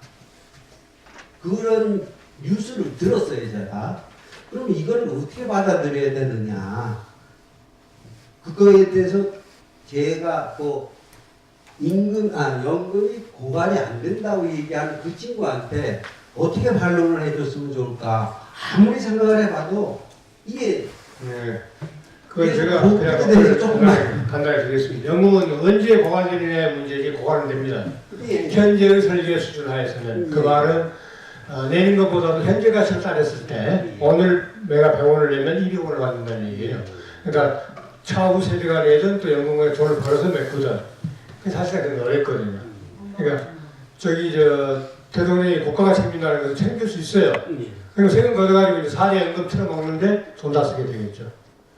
H: 그런 뉴스를 들었어요, 제가. 그럼 이걸 어떻게 받아들여야 되느냐. 그거에 대해서 제가 연금이 고갈이 안 된다고 얘기하는 그 친구한테 어떻게 반론을 해줬으면 좋을까. 아무리 생각을 해봐도 이게
A: 그건 제가 그냥 간단히 드리겠습니다. 연금은 언제 고갈되느냐의 문제지 고갈은 됩니다. 현재의 설계 수준 하에서는 그 말은 내는 것보다도 현재 가치를 따졌을 때 오늘 내가 100원을 내면 200원을 받는다는 얘기예요. 그러니까 차후 세대가 내든 또 연금에 돈을 벌어서 맺거든. 사실은 그건 어렵거든요. 그러니까 대통령이 국가가 책임진다는 것을 챙길 수 있어요. 그리고 세금 걷어가지고 이제 4대 연금 틀어먹는데 돈 다 쓰게 되겠죠.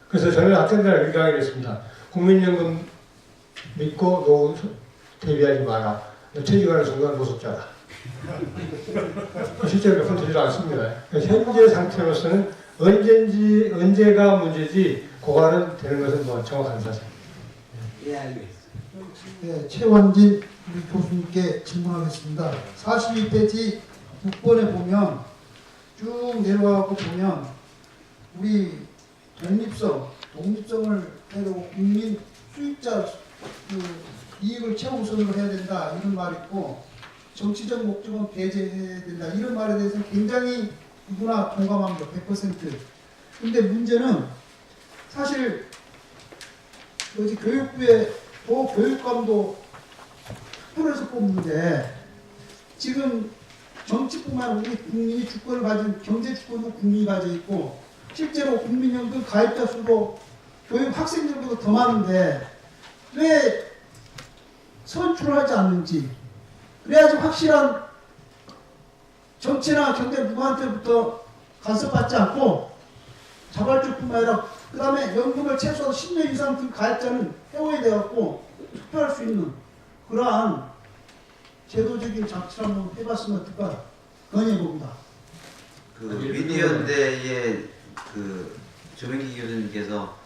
A: 그래서 저는 학생들한테 이렇게 하겠습니다. 국민연금 믿고 노후 대비하지 마라. 너 퇴직하는 순간 노숙자다. 실제로 몇 번 되지도 않습니다. 현재 상태로서는 언제가 문제지 고갈은 되는 것은 뭐 정확한 사실.
H: 예, 알겠습니다.
I: 네, 최원진 우리 교수님께 질문하겠습니다. 42페이지 6번에 보면 쭉 내려와서 보면 우리 독립성을 해고 국민 수익자 이익을 최우선으로 해야 된다 이런 말이 있고 정치적 목적은 배제해야 된다 이런 말에 대해서 굉장히 누구나 공감합니다. 100%. 근데 문제는 사실 여기 교육부의 교육감도 표에서 뽑는데 지금 정치뿐만 우리 국민이 주권을 가진 경제 주권도 국민이 가지고 있고 실제로 국민연금 가입자 수도 교육 학생들보다 더 많은데 왜 선출을 하지 않는지 그래야지 확실한 정치나 경제 누구한테부터 간섭받지 않고 자발적뿐만 아니라 그 다음에 연금을 최소한 10년 이상 든 가입자는 해워야 되었고 투표할 수 있는 그러한 제도적인 장치를 한번 해봤으면 어떨까 건의해봅니다.
C: 그 미디어대의 그 조명기 교수님께서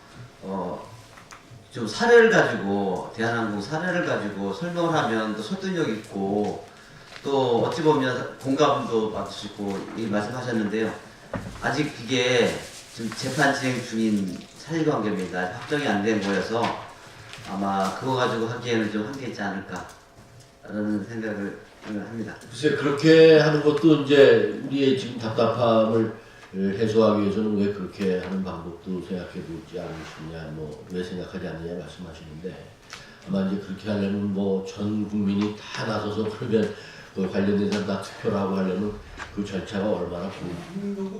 C: 좀 사례를 가지고 대한항공 사례를 가지고 설명을 하면 또 설득력 있고 또 어찌 보면 공감도 받으시고 이 말씀하셨는데요. 아직 그게 지금 재판 진행 중인 사실관계입니다. 확정이 안 된 거여서 아마 그거 가지고 하기에는 좀 한계 있지 않을까라는 생각을 합니다.
E: 글쎄 그렇게 하는 것도 이제 우리의 지금 답답함을 해소하기 위해서는 왜 그렇게 하는 방법도 생각해 보지 않으시냐, 뭐 왜 생각하지 않느냐 말씀하시는데 아마 이제 그렇게 하려면 뭐 전 국민이 다 나서서 그러면 그 관련된 사람 다 투표를 하고 하려면 그 절차가 얼마나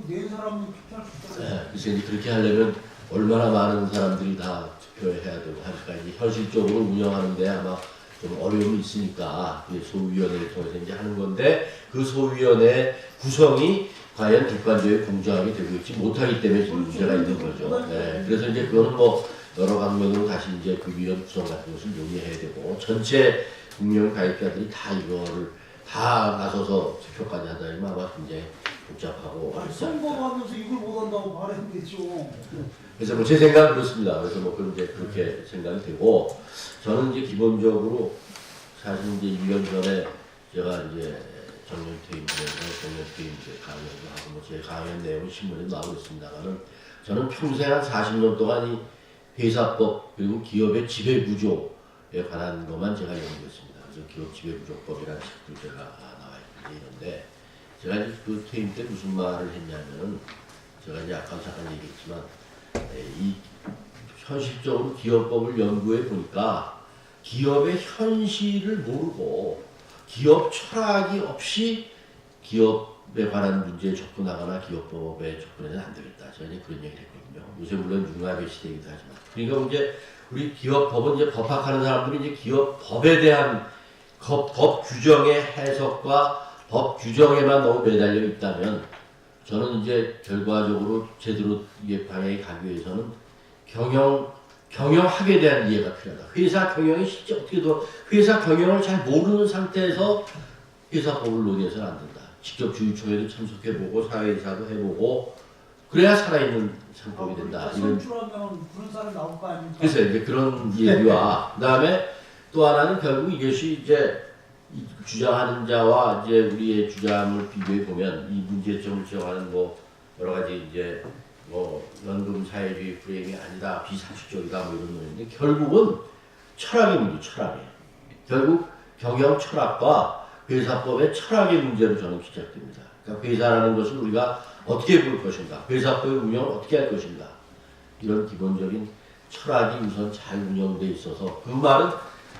I: 네 사람은 투표할 수 있어요.
E: 네, 그래서 이제 그렇게 하려면 얼마나 많은 사람들이 다 투표해야 되고 하니까 이제 현실적으로 운영하는데 아마 좀 어려움이 있으니까 소위원회를 통해서 이제 하는 건데 그 소위원회 구성이 과연 객관적이고 공정하게 되고 있지 못하기 때문에 지금 문제가 있는 거죠. 네, 그래서 이제 그거는 뭐 여러 방면으로 다시 이제 그 위원 구성 같은 것을 논의해야 되고 전체 국민 가입자들이 다 이거를 다 나서서 투표까지 하다니 아마 굉장히 복잡하고
I: 선거하면서 이걸 못한다고 말하면 되죠.
E: 그래서 뭐 제 생각은 그렇습니다. 그래서 뭐 그런 이제 그렇게 생각이 되고 저는 이제 기본적으로 사실 이제 2년 전에 제가 이제 정년퇴임 강연도 하고 뭐 제 강연 내용은 신문에 나오고 있습니다만은 저는 평생 한 40년 동안 이 회사법 그리고 기업의 지배구조에 관한 것만 제가 연구했습니다. 그래서 기업 지배구조법이라는 책도 제가 나와 있는데 제가 이제 그 퇴임 때 무슨 말을 했냐면은 제가 이제 아까 잠깐 얘기했지만 이 현실적으로 기업법을 연구해 보니까 기업의 현실을 모르고 기업 철학이 없이 기업에 관한 문제에 접근하거나 기업법에 접근해서는 안 되겠다. 제가 이제 그런 얘기를 했거든요. 요새 물론 융합의 시대이기도 하지만. 그러니까 이제 우리 기업법은 이제 법학하는 사람들이 이제 기업법에 대한 법 규정의 해석과 법 규정에만 너무 매달려 있다면 저는 이제 결과적으로 제대로 이게 방향이 가기 위해서는 경영학에 대한 이해가 필요하다. 회사 경영이 실제 어떻게 회사 경영을 잘 모르는 상태에서 회사법을 논의해서는 안 된다. 직접 주주총회도 참석해보고 사회이사도 해보고 그래야 살아있는 상법이 된다.
I: 선출하면 그런 사람 나올 거 아닙니까?
E: 그래서 이제 그런 얘기와 그다음에 또 하나는 결국 이것이 이제 주장하는 자와 이제 우리의 주장을 비교해 보면 이 문제점을 지적하는 뭐 여러 가지 이제 뭐 연금 사회주의 프레임이 아니다 비상식적이다 뭐 이런 논인데 결국은 철학의 문제, 철학이에요. 결국 경영 철학과 회사법의 철학의 문제로 저는 시작됩니다. 그러니까 회사라는 것을 우리가 어떻게 볼 것인가, 회사법의 운영을 어떻게 할 것인가 이런 기본적인 철학이 우선 잘 운영돼 있어서 그 말은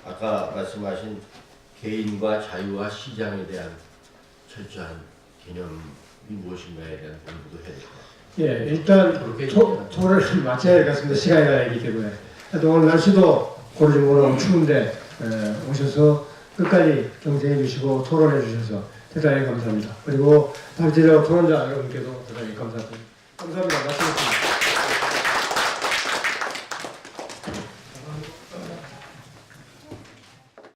E: 아까 말씀하신 개인과 자유와 시장에 대한 철저한 개념이 무엇인가에 대한 공부도 해야 될 것 같아요.
A: 예, 일단 토론을 마쳐야 될 것 같습니다. 시간이 나기 때문에. 오늘 날씨도 고르지 못하고 추운데 오셔서 끝까지 경쟁해 주시고 토론해 주셔서 대단히 감사합니다. 그리고 단체적 토론자 여러분께도 대단히 감사드립니다. 감사합니다. 마치겠습니다.